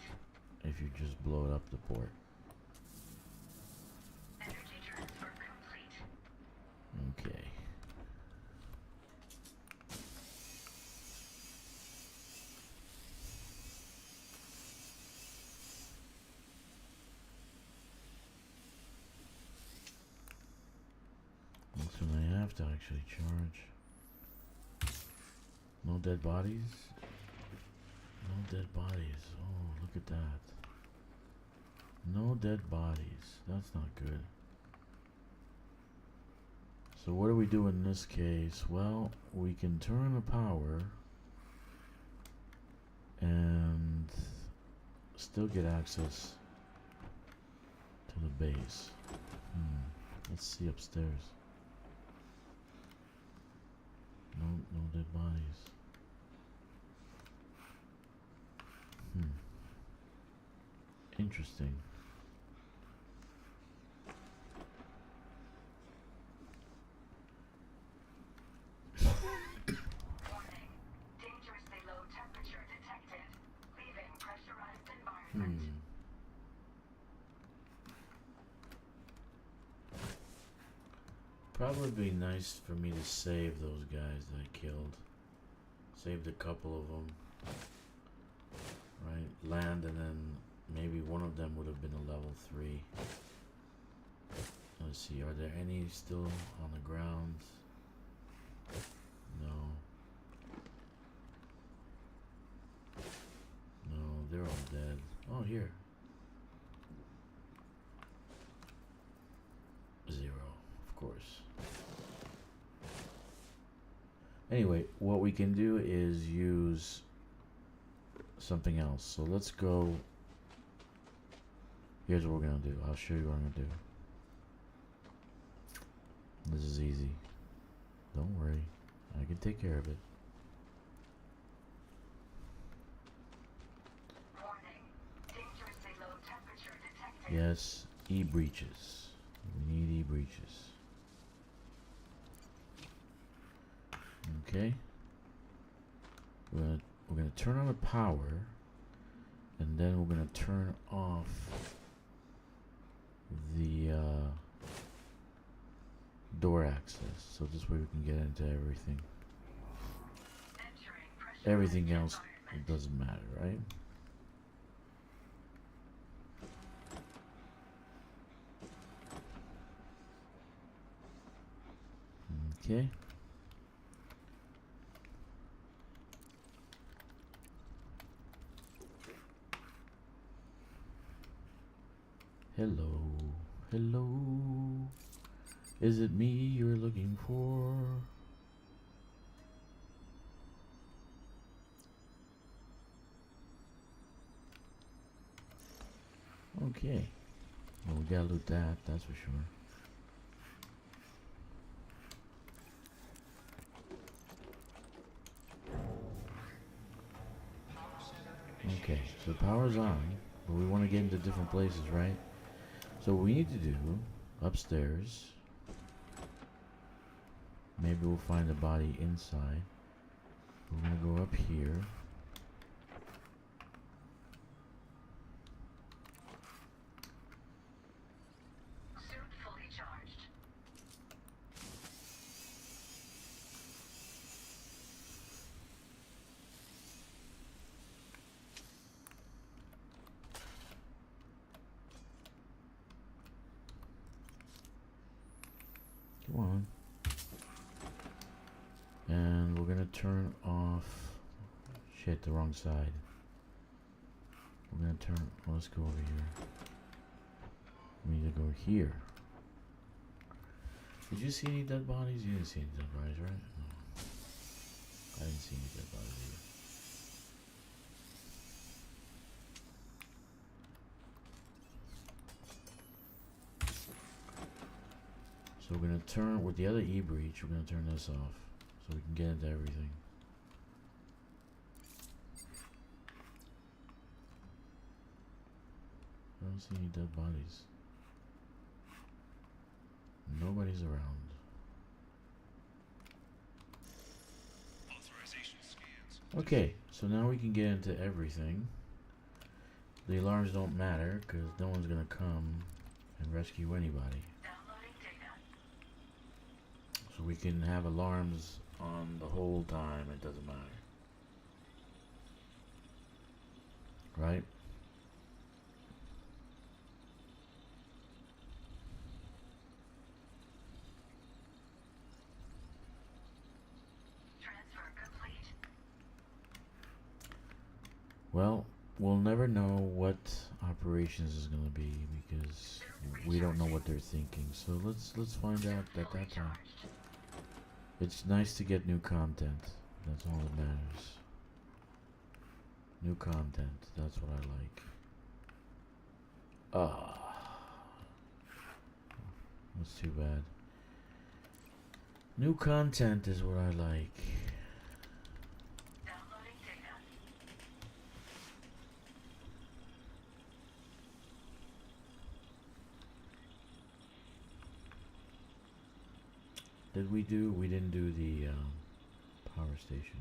just blow it up the port. Okay. That's when I have to actually charge. No dead bodies? No dead bodies. Oh, look at that. No dead bodies. That's not good. So what do we do in this case? Well, we can turn the power and still get access to the base. Let's see upstairs. No dead bodies. Interesting. Dangerously low temperature detected. Leaving pressurized environment. probably be nice for me to save those guys that I killed. Saved a couple of them. Right? Land, and then maybe one of them would have been a level 3. Let's see, are there any still on the ground? No. No, they're all dead. Oh, here. 0, of course. Anyway, what we can do is use something else. So let's go. Here's what we're gonna do. I'll show you what I'm gonna do. This is easy. Don't worry. I can take care of it. Warning. Dangerously low temperature detected. Yes, E-breaches. We need E-breaches. Okay. We're gonna turn on the power, and then we're gonna turn off the door access, so this way we can get into everything. Entering pressurized Everything else, it environment. doesn't matter, right? Okay. Hello, hello. Is it me you're looking for? Okay. Well, we gotta loot that, that's for sure. Okay, so the power's on, but we want to get into different places, right? So what we need to do, upstairs, maybe we'll find a body inside. We're gonna go up here. Suit fully charged. Come on. And we're gonna turn off. Shit, the wrong side. We're gonna turn. Well, let's go over here. We need to go here. Did you see any dead bodies? You didn't see any dead bodies, right? No. I didn't see any dead bodies either. So we're gonna turn with the other E-breach. We're gonna turn this off, so we can get into everything. I don't see any dead bodies. Nobody's around. Authorization scans. Okay, so now we can get into everything. The alarms don't matter because no one's gonna come and rescue anybody. Downloading data. So we can have alarms on the whole time, it doesn't matter. Right? Transfer complete. Well, we'll never know what operations is gonna be because we don't know what they're thinking. So let's find out at that time. It's nice to get new content. That's all that matters. New content. That's what I like. That's too bad. New content is what I like. Downloading data. Did we do? We didn't do the power station.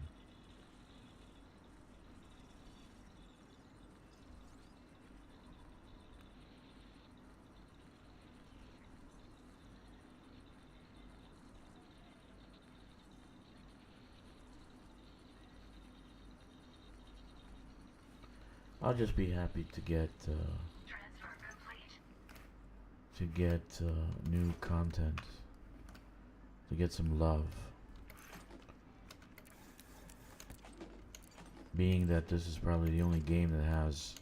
I'll just be happy to get Transfer complete. new content, to get some love. Being that this is probably the only game that has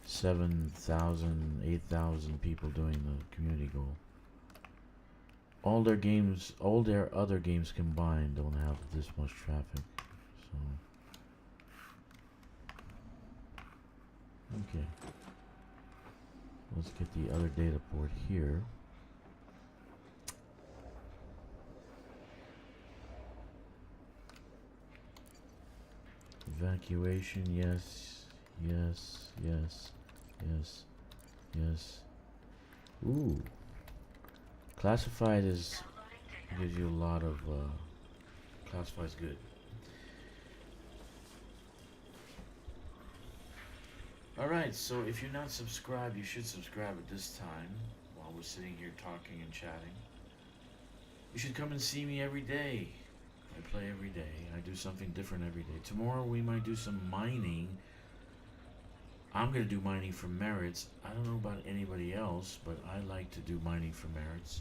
7,000, 8,000 people doing the community goal. All their games, all their other games combined don't have this much traffic. So, okay. Let's get the other data port here. Evacuation, yes, yes, yes, yes, yes. Ooh. Classified is, gives you a lot of, classified's good. Alright, so if you're not subscribed, you should subscribe at this time while we're sitting here talking and chatting. You should come and see me every day. I play every day. I do something different every day. Tomorrow we might do some mining. I'm going to do mining for merits. I don't know about anybody else, but I like to do mining for merits.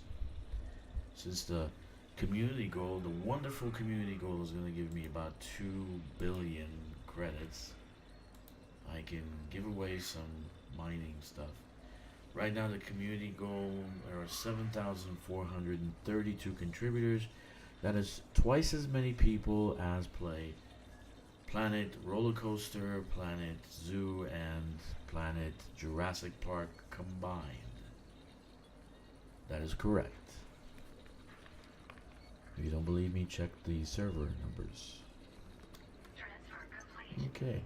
Since the community goal, the wonderful community goal is going to give me about 2 billion credits, I can give away some mining stuff. Right now the community goal, there are 7,432 contributors. That is twice as many people as play Planet Roller Coaster, Planet Zoo, and Planet Jurassic Park combined. That is correct. If you don't believe me, check the server numbers. Okay.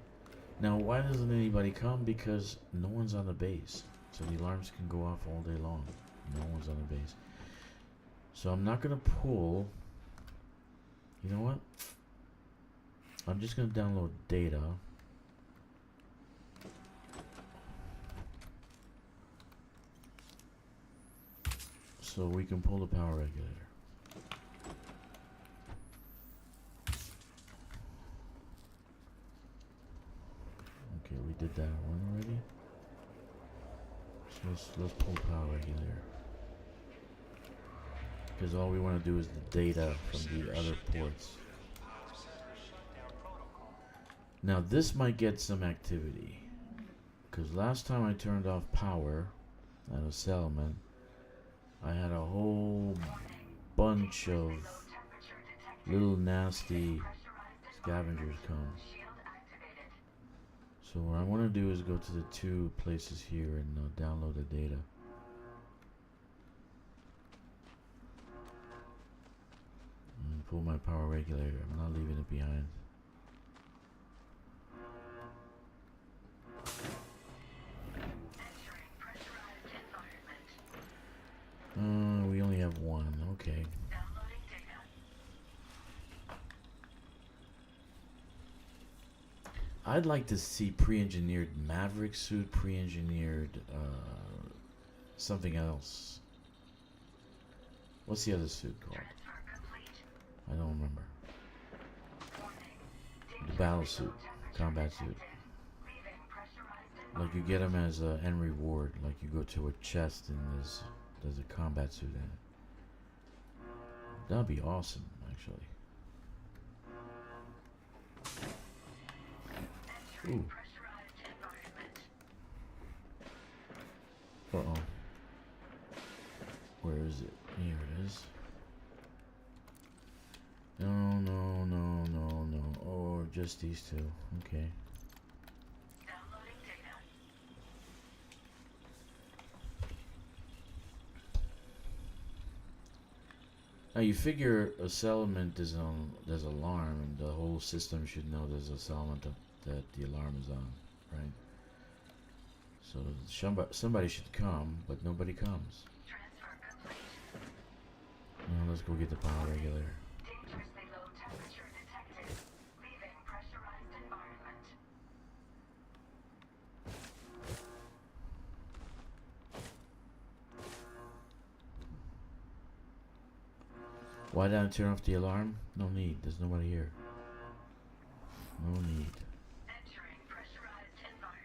Now, why doesn't anybody come? Because no one's on the base. So the alarms can go off all day long. No one's on the base. So I'm not going to pull. You know what? I'm just going to download data. So we can pull the power regulator. Okay, we did that one already. So let's pull the power regulator. Because all we want to do is the data from the other ports. Now this might get some activity. Because last time I turned off power at a settlement, I had a whole bunch of little nasty scavengers come. So what I want to do is go to the 2 places here and download the data. And pull my power regulator. I'm not leaving it behind. We only have one. Okay. I'd like to see pre-engineered Maverick suit, pre-engineered something else. What's the other suit called? I don't remember. The battle suit, combat suit. Like you get them as an end reward. Like you go to a chest and there's a combat suit in it. That'd be awesome, actually. Ooh. Uh-oh. Where is it? Here it is. No, no, no, no, no. Oh, just these 2. Okay. Now you figure a settlement is on, there's an alarm, and the whole system should know there's a settlement that the alarm is on, right? So somebody should come, but nobody comes. Now let's go get the power regulator. Dangerously low temperature detected. Leaving pressurized environment. Why did I turn off the alarm? No need. There's nobody here. No need. Entering pressurized environment.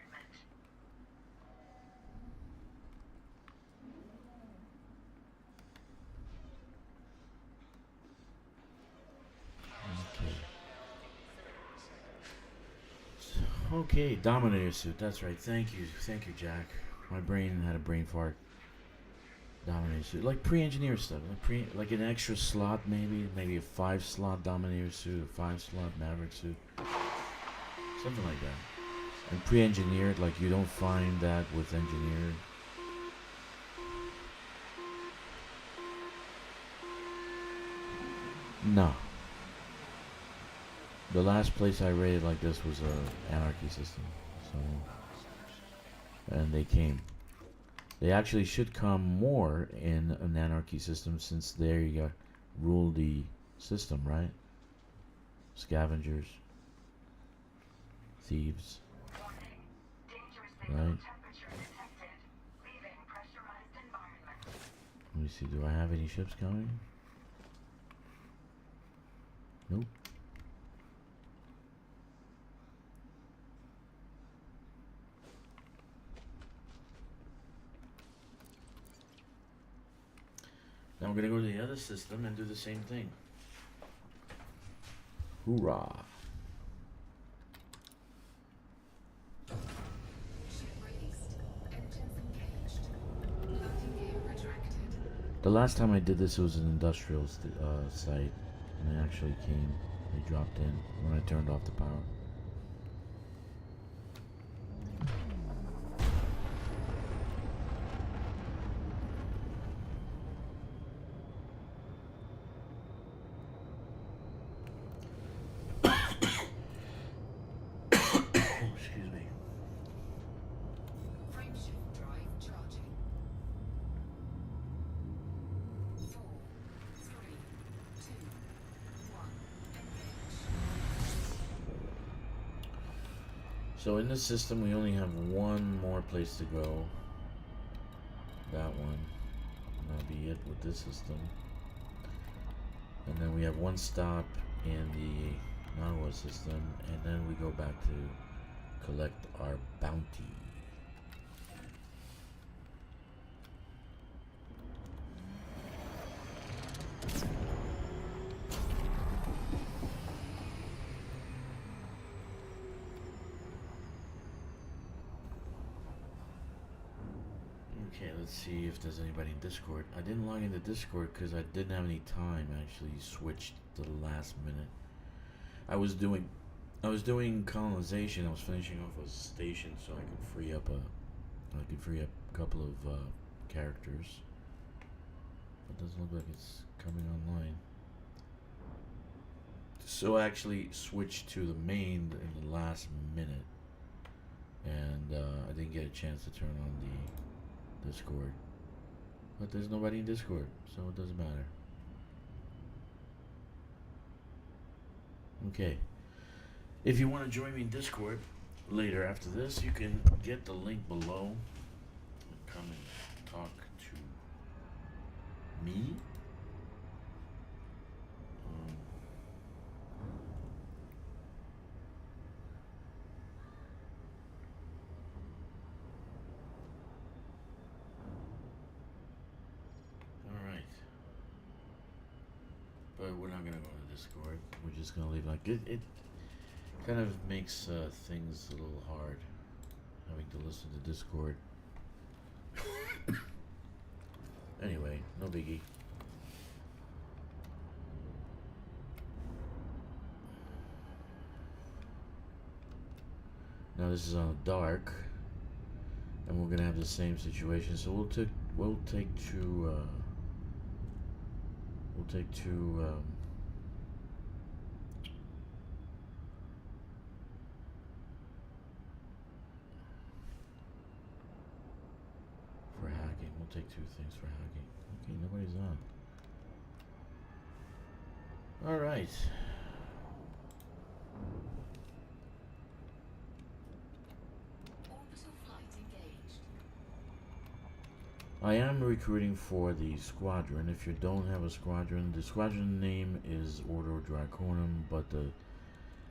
Okay, Dominator suit. That's right. Thank you, Jack. My brain had a brain fart. Dominator suit, like pre-engineer stuff, like an extra slot, maybe a 5-slot Dominator suit, a 5-slot Maverick suit, something like that. And pre-engineered, like you don't find that with engineered. No. The last place I rated like this was a Anarchy system, so, and they came. They actually should come more in an Anarchy system, since there you got rule the system, right? Scavengers, thieves, right? Let me see, do I have any ships coming? Nope. Now we're gonna go to the other system and do the same thing. Hoorah! The last time I did this, it was an industrial site, and they actually came. They dropped in when I turned off the power. So in this system, we only have one more place to go. That one. And that'll be it with this system. And then we have one stop in the Nautilus system, and then we go back to collect our bounty. Okay, let's see if there's anybody in Discord. I didn't log into Discord because I didn't have any time. I actually switched to the last minute. I was doing colonization. I was finishing off a station so I could free up a couple of characters. It doesn't look like it's coming online. So I actually switched to the main in the last minute, and I didn't get a chance to turn on the Discord, but there's nobody in Discord, so it doesn't matter. Okay, if you want to join me in Discord later after this, you can get the link below and come and talk to me. But we're not gonna go to Discord. We're just gonna leave like it. It kind of makes things a little hard having to listen to Discord. Anyway, no biggie. Now this is on the dark, and we're gonna have the same situation. So we'll take two. We'll take two. For hacking, we'll take 2 things for hacking. Okay, nobody's on. All right. I am recruiting for the squadron. If you don't have a squadron, the squadron name is Ordo Draconum, but the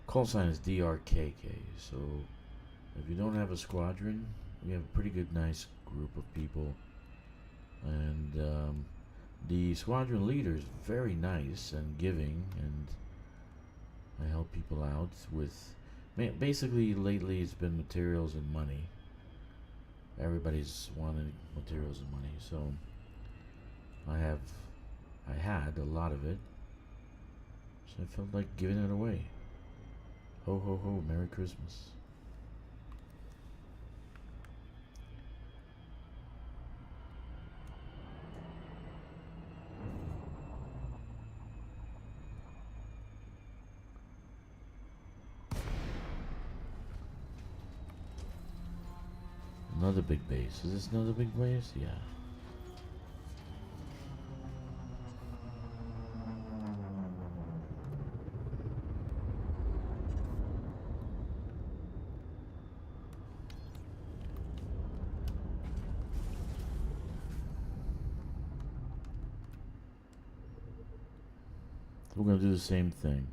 call sign is DRKK. So if you don't have a squadron, we have a pretty good, nice group of people. And the squadron leader is very nice and giving, and I help people out with Basically, lately it's been materials and money. Everybody's wanting materials and money, so I had a lot of it, so I felt like giving it away. Ho ho ho, Merry Christmas. Another big base. Is this another big base? Yeah. We're going to do the same thing.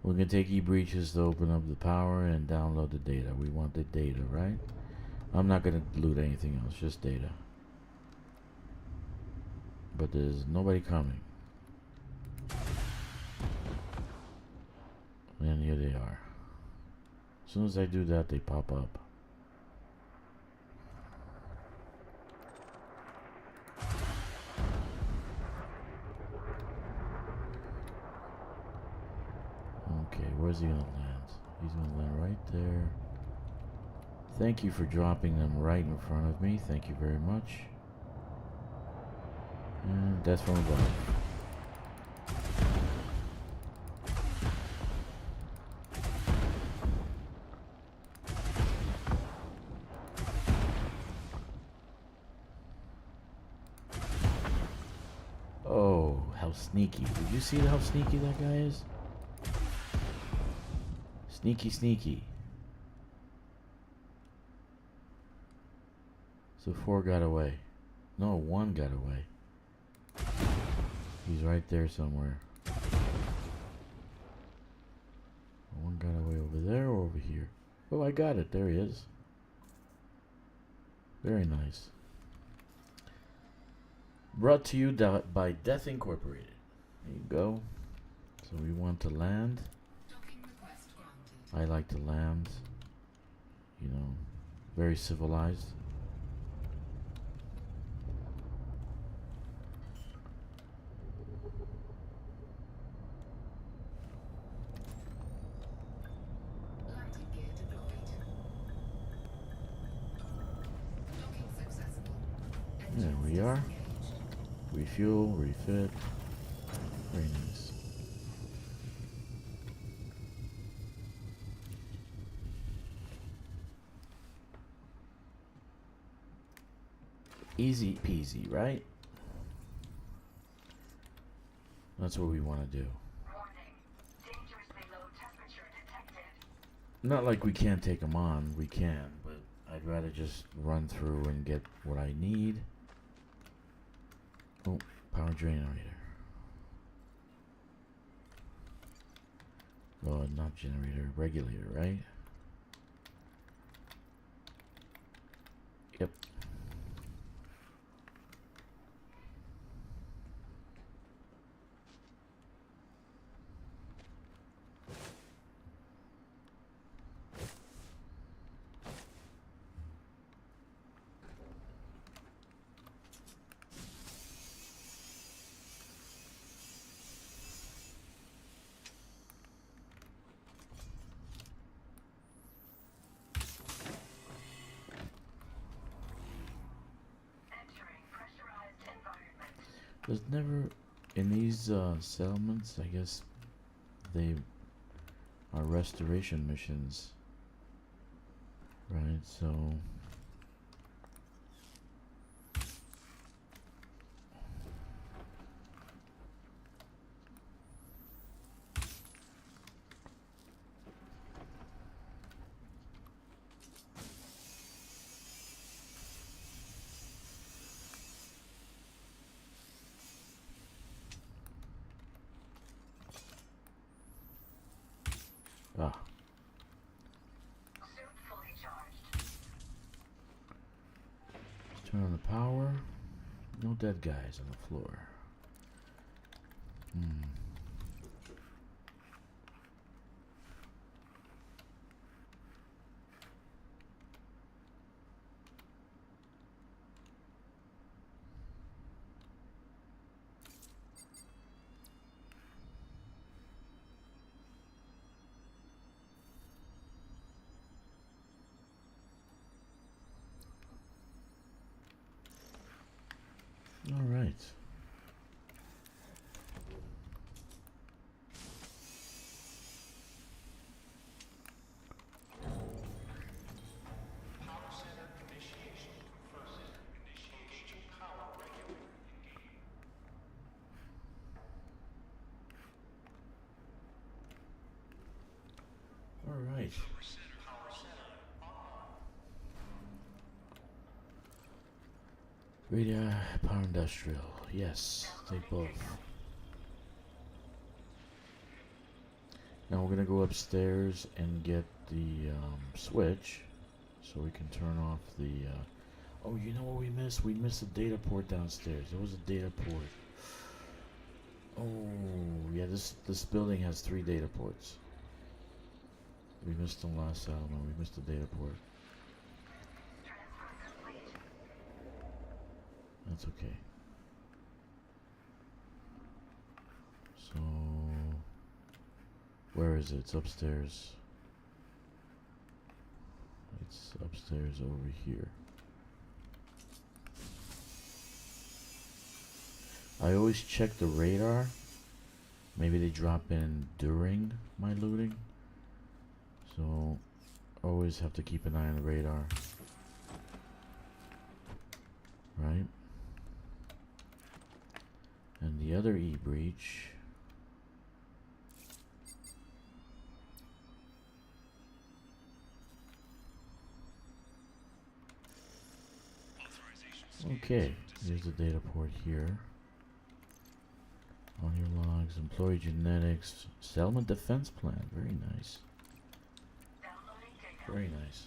We're going to take e-breaches to open up the power and download the data. We want the data, right? I'm not going to loot anything else, just data. But there's nobody coming. And here they are. As soon as I do that, they pop up. Okay, where's he gonna land? He's gonna land right there. Thank you for dropping them right in front of me. Thank you very much. And that's from above. Oh, how sneaky. Did you see how sneaky that guy is? Sneaky, sneaky. So 4 got away. No, 1 got away. He's right there somewhere. 1 got away over there or over here. Oh, I got it. There he is. Very nice. Brought to you by Death Incorporated. There you go. So we want to land. I like to land, you know, very civilized. There we are. Refuel, refit. Very nice. Easy peasy, right? That's what we want to do. Warning. Dangerously low temperature detected. Not like we can't take them on. We can, but I'd rather just run through and get what I need. Oh, power generator. Oh, not generator, regulator, right? Yep. There's never, in these settlements, I guess they are restoration missions, right? So Suit fully charged. let's turn on the power. No dead guys on the floor. right. Radio Power Industrial. Yes, take both. Now we're gonna go upstairs and get the switch, so we can turn off the. Oh, you know what we missed? We missed a data port downstairs. There was a data port. Oh, yeah. This building has 3 data ports. We missed the last settlement. We missed the data port. That's okay. So, where is it? It's upstairs. It's upstairs over here. I always check the radar. Maybe they drop in during my looting. So, always have to keep an eye on the radar. Right? And the other E-breach. Okay, here's the data port here. On your logs, employee genetics, settlement defense plan. Very nice. Very nice.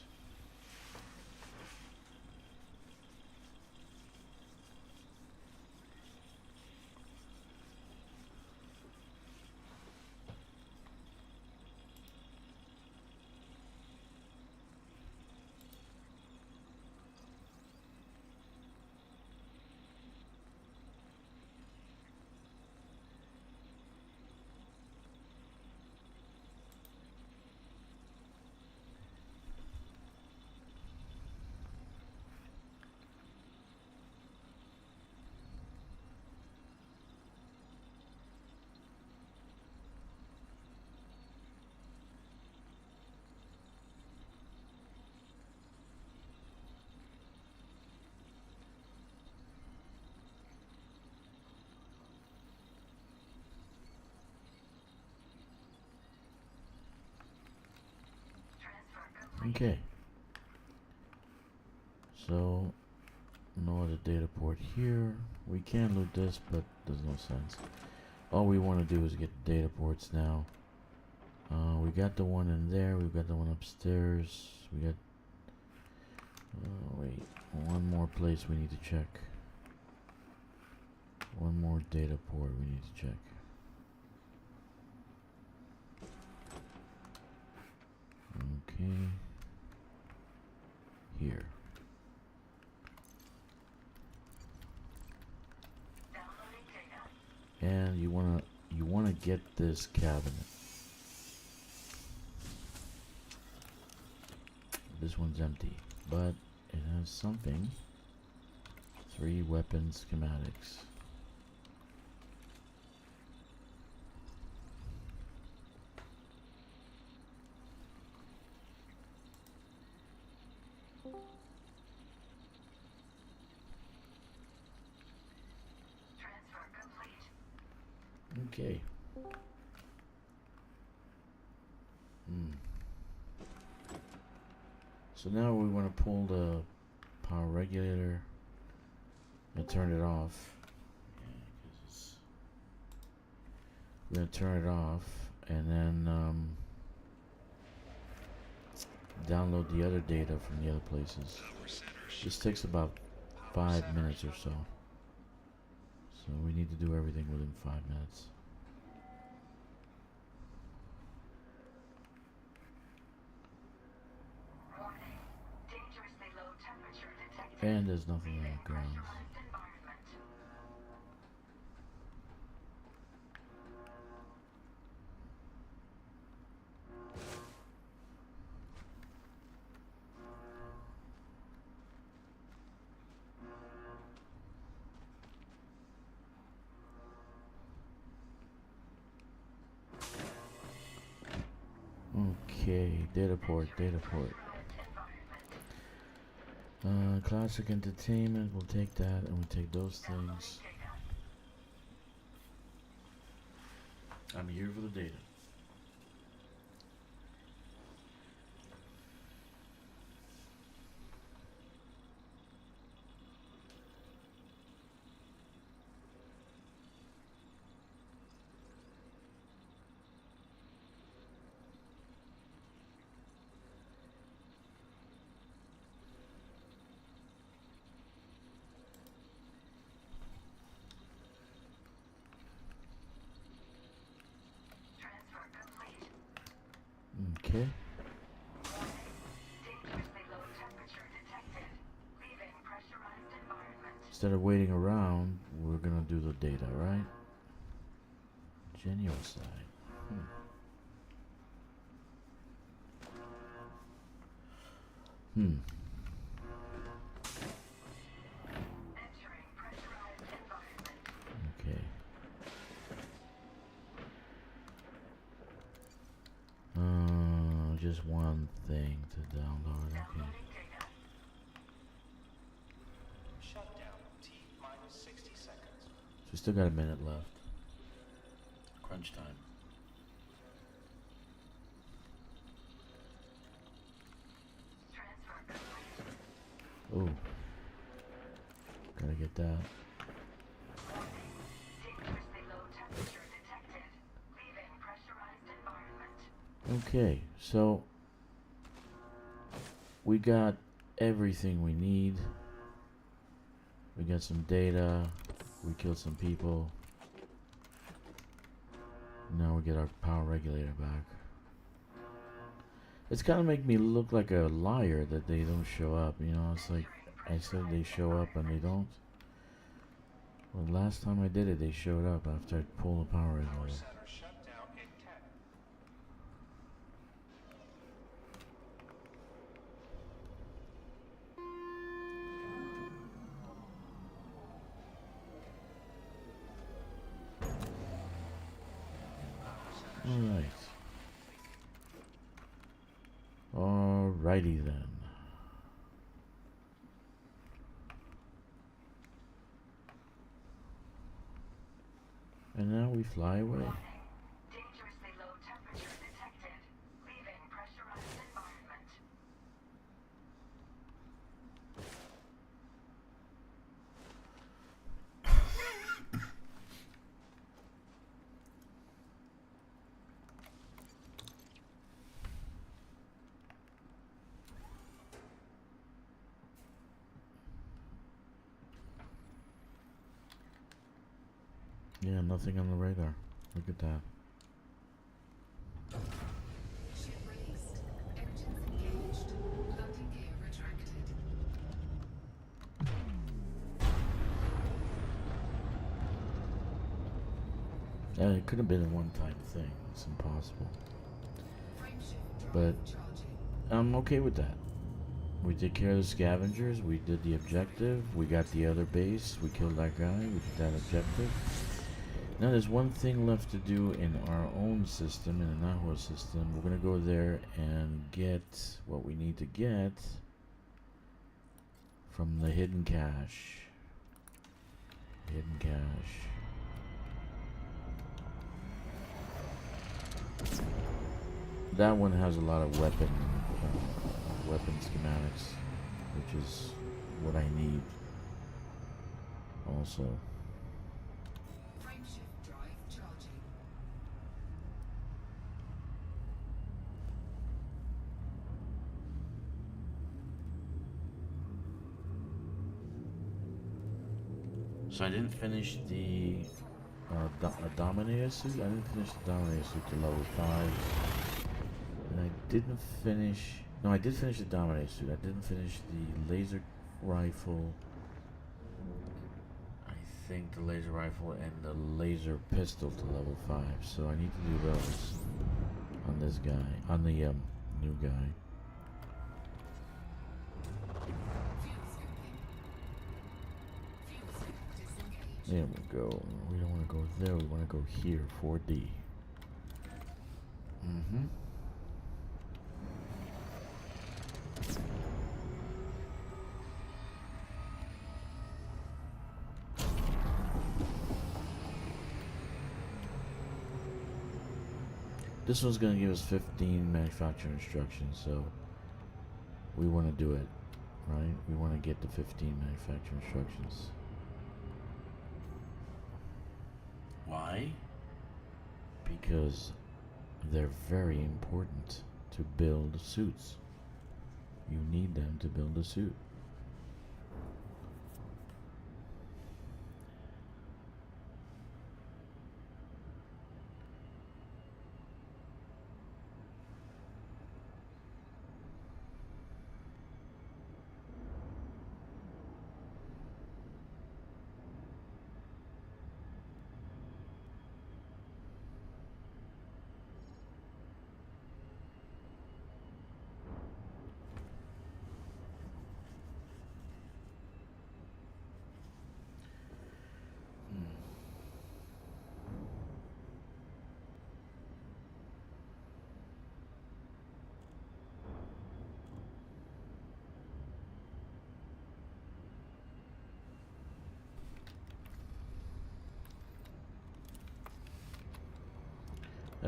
Okay. So, no other data port here. We can loot this, but there's no sense. All we want to do is get the data ports now. We got the one in there. We've got the one upstairs. We got... wait. One more place we need to check. One more data port we need to check. Okay. Here. And you wanna get this cabinet. This one's empty, but it has something. 3 weapon schematics. Okay. So now we want to pull the power regulator and turn it off. We're going to turn it off and then download the other data from the other places. This takes about 5 minutes or so. So we need to do everything within 5 minutes. And there's nothing on the ground. Okay, data port. Classic entertainment, we'll take that and we'll take those things. I'm here for the data. Okay. Dangerously low temperature detected. Leaving pressurized environment. Instead of waiting around, we're gonna do the data, right? Genocide. Hmm. Entering pressurized environment. Okay. Just one thing to download. Okay. Downloading data. Shutdown. T minus 60 seconds. So we still got a minute left. Crunch time. Transfer complete. Oh. Gotta get that. Dangerously low temperature detected. Leaving pressurized environment. Okay, so we got everything we need. We got some data. We killed some people. Now we get our power regulator back. It's kind of make me look like a liar that they don't show up. You know, it's like I said they show up and they don't. Well, last time I did it, they showed up after I pulled the power Power regulator. center shut down in 10. Alright. Alrighty then. And now we fly away. Dangerously low temperature detected. Leaving pressurized environment. Yeah, nothing on the radar. Look at that. Ship released. Engines engaged. Landing gear retracted. It could have been a one-time thing. It's impossible. Frame shift But drive charging. I'm okay with that. We did care of the scavengers. We did the objective. We got the other base. We killed that guy. We did that objective. Now there's one thing left to do in our own system, in the Nahor system. We're gonna go there and get what we need to get from the hidden cache. Hidden cache. That one has a lot of weapon schematics, which is what I need also. Frame shift drive charging. So I didn't finish the Dominator suit. I didn't finish the Dominator suit to level 5. And I didn't finish... No, I did finish the Dominator suit. I didn't finish the laser rifle. I think the laser rifle and the laser pistol to level 5. So I need to do those on this guy. On the new guy. Fuel scooping. Fuel scoop disengaged. There we go. We don't want to go there. We want to go here. 4D. Mm-hmm. This one's going to give us 15 manufacturing instructions, so we want to do it, right? We want to get the 15 manufacturing instructions. Why? Because they're very important to build suits. You need them to build a suit.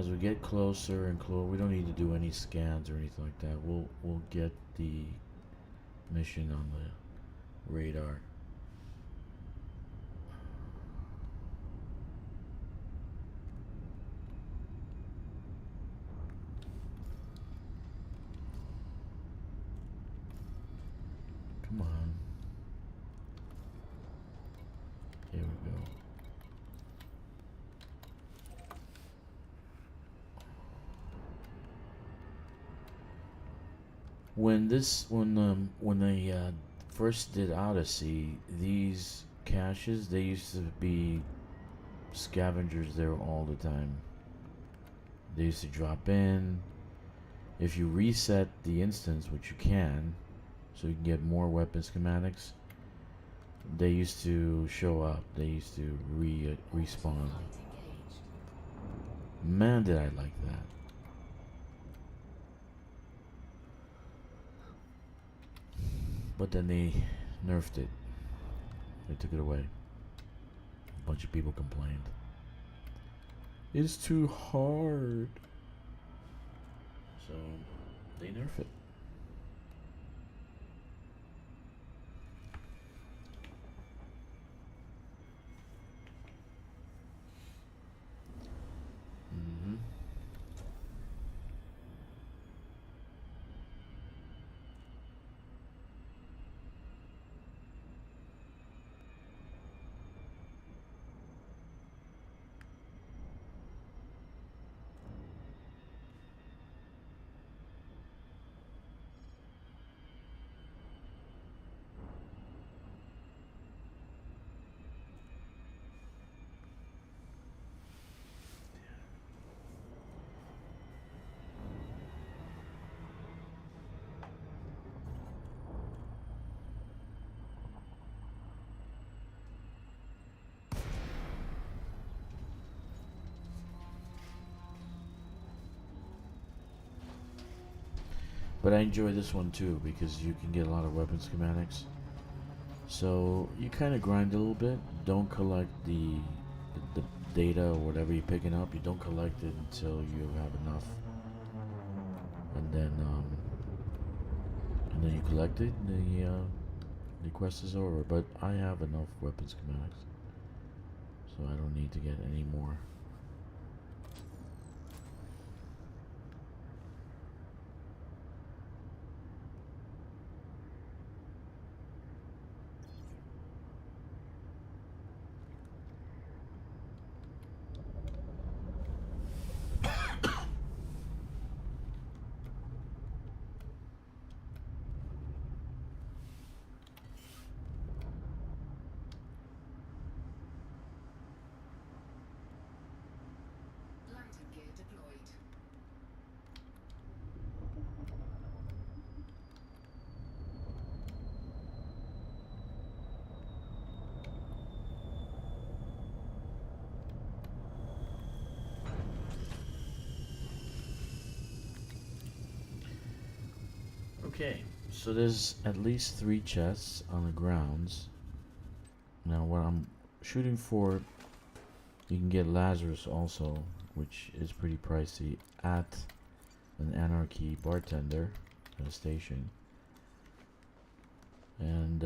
as we get closer and closer, we don't need to do any scans or anything like that. We'll get the mission on the radar. Come on. Here we go. When they first did Odyssey, these caches, they used to be scavengers there all the time. They used to drop in. If you reset the instance, which you can, so you can get more weapon schematics, they used to show up. They used to respawn. Man, did I like that. But then they nerfed it. They took it away. A bunch of people complained. It's too hard. So they nerf it. But I enjoy this one too because you can get a lot of weapon schematics. So you kind of grind a little bit. Don't collect the data or whatever you're picking up. You don't collect it until you have enough, and then you collect it. And the quest is over. But I have enough weapon schematics, so I don't need to get any more. Landing gear deployed. Okay, so there's at least 3 chests on the grounds. Now what I'm shooting for, you can get Lazarus also, which is pretty pricey, at an Anarchy bartender at a station. And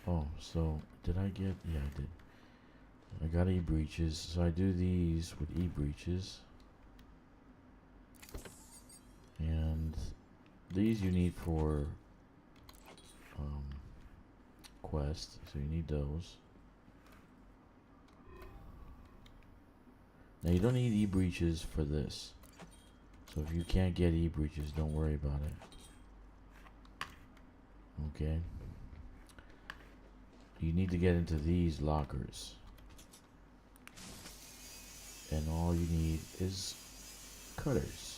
oh, so did I get, yeah I did. I got E-breaches, so I do these with E-breaches. And these you need for quest, so you need those. Now you don't need E-breaches for this, so if you can't get E-breaches, don't worry about it. Okay. You need to get into these lockers, and all you need is cutters.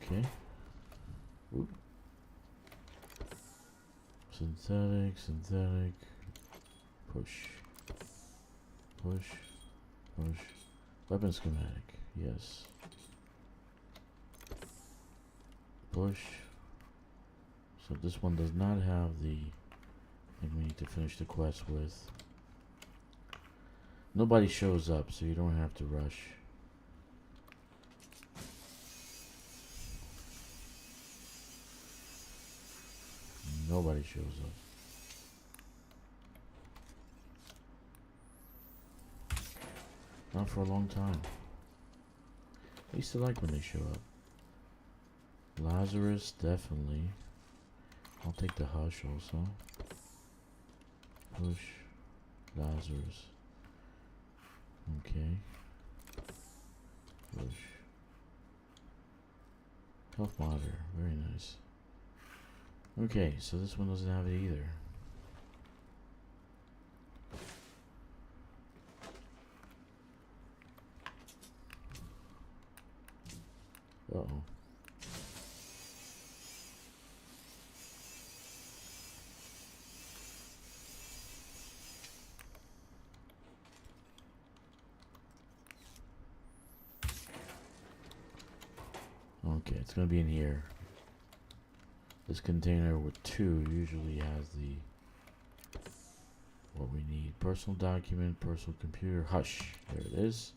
Okay. Oop. Synthetic. Push. Weapon schematic. Yes. Push. So this one does not have the think we need to finish the quest with. Nobody shows up, so you don't have to rush. Nobody shows up. Not for a long time. I used to like when they show up. Lazarus, definitely. I'll take the Hush also. Push. Lazarus. Okay. Push. Health monitor. Very nice. Okay, so this one doesn't have it either. Uh-oh. Okay, it's gonna be in here. This container with 2 usually has the what we need. Personal document, personal computer, Hush. There it is.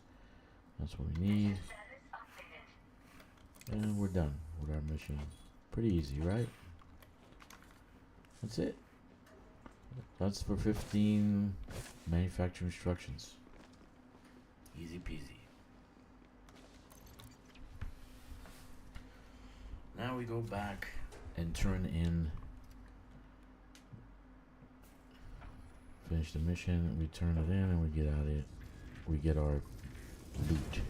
That's what we need. And we're done with our mission. Pretty easy, right? That's it. That's for 15 manufacturing instructions. Easy peasy. Now we go back and turn in, finish the mission, we turn it in and we get out it. We get our loot,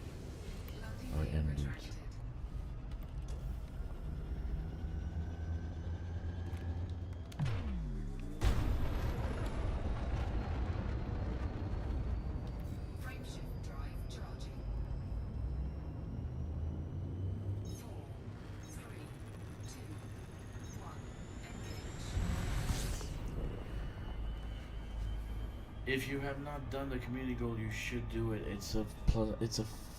our end loot. If you have not done the community goal, you should do it. It's a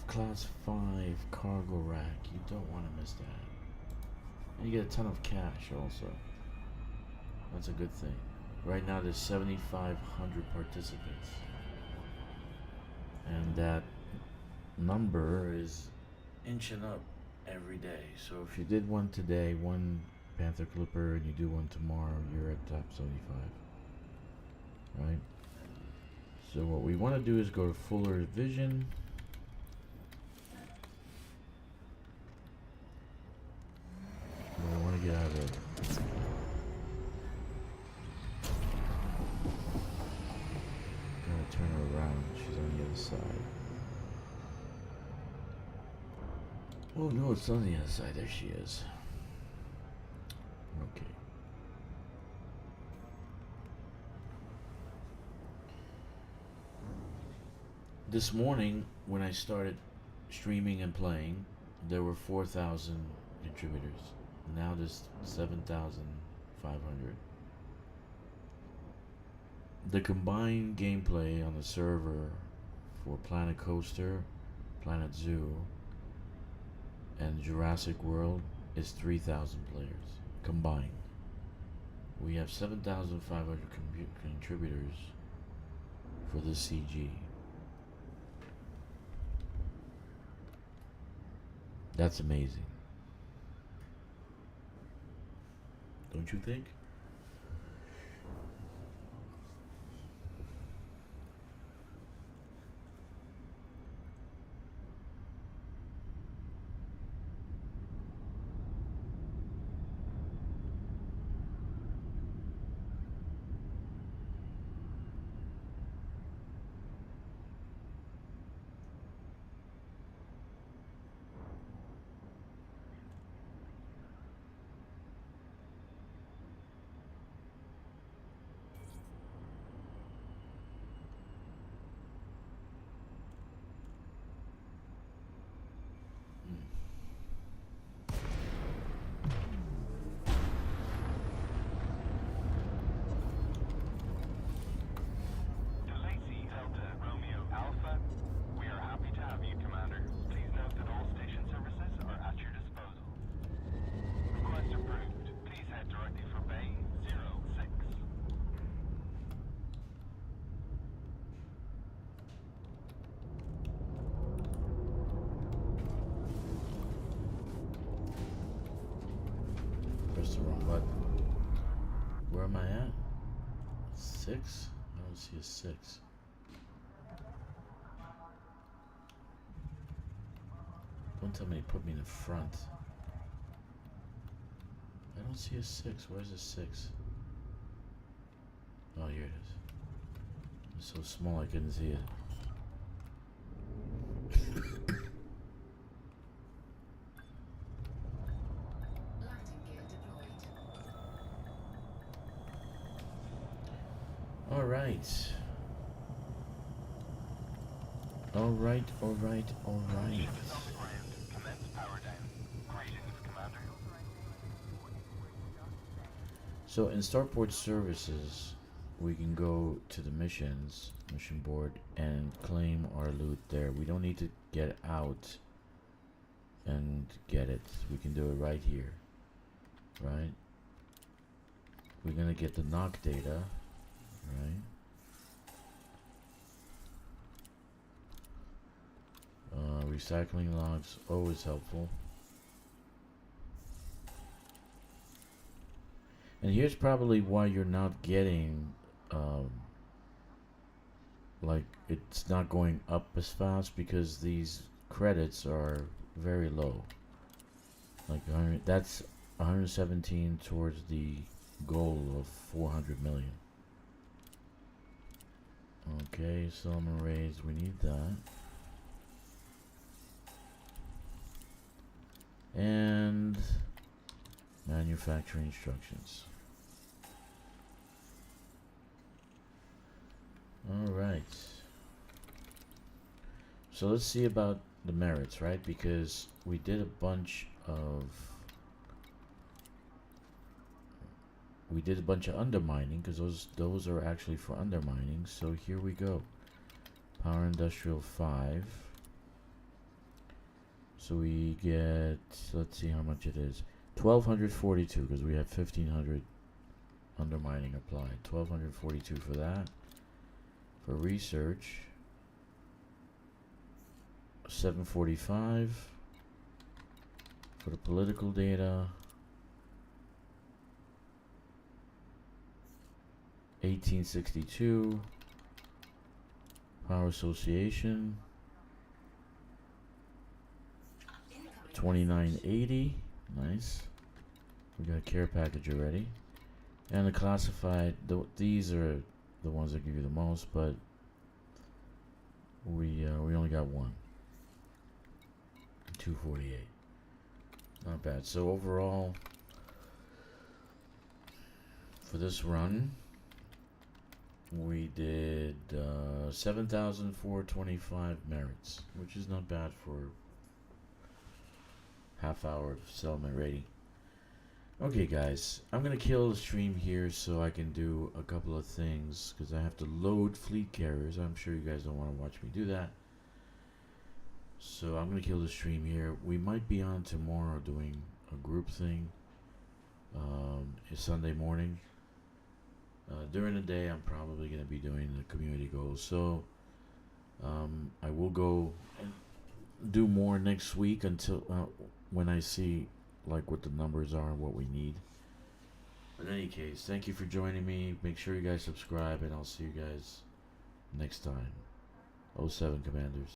class 5 cargo rack. You don't want to miss that. And you get a ton of cash also. That's a good thing. Right now there's 7,500 participants. And that number is inching up every day. So if you did one today, one Panther Clipper, and you do one tomorrow, you're at top 75. Right? So what we want to do is go to fuller vision. We want to get out of it. Gotta turn her around. She's on the other side. Oh no, it's on the other side. There she is. Okay. This morning, when I started streaming and playing, there were 4,000 contributors. Now there's 7,500. The combined gameplay on the server for Planet Coaster, Planet Zoo, and Jurassic World is 3,000 players combined. We have 7,500 contributors for this CG. That's amazing. Don't you think? Stixx? I don't see a 6. Don't tell me they put me in the front. I don't see a 6. Where's the 6? Oh, here it is. It's so small I couldn't see it. Landing gear deployed. Alright. Alright, alright, alright. Commence power down. Greetings, Commander. So in starport services, we can go to the missions, mission board, and claim our loot there. We don't need to get out and get it. We can do it right here, right? We're gonna get the knock data, right? Recycling logs, always helpful. And here's probably why you're not getting, like, it's not going up as fast, because these credits are very low. Like, that's 117 towards the goal of 400 million. Okay, Solomon arrays, we need that. And manufacturing instructions. Alright. So let's see about the merits, right? Because we did a bunch of undermining, because those are actually for undermining. So here we go. Power Industrial 5. So we get, let's see how much it is. 1242, because we have 1500 undermining applied. 1242 for that. For research, 745. For the political data, 1862. Power Association, 2980. Nice. We got a care package already. And the classified, these are the ones that give you the most, but we only got one. 248. Not bad. So overall, for this run, we did 7,425 merits, which is not bad for half hour of settlement rating. Okay guys, I'm gonna kill the stream here so I can do a couple of things, because I have to load fleet carriers. I'm sure you guys don't want to watch me do that, so I'm gonna kill the stream here. We might be on tomorrow doing a group thing. It's Sunday morning. During the day I'm probably gonna be doing the community goals, so I will go and do more next week until when I see like what the numbers are and what we need. In any case, thank you for joining me. Make sure you guys subscribe, and I'll see you guys next time. 07 Commanders.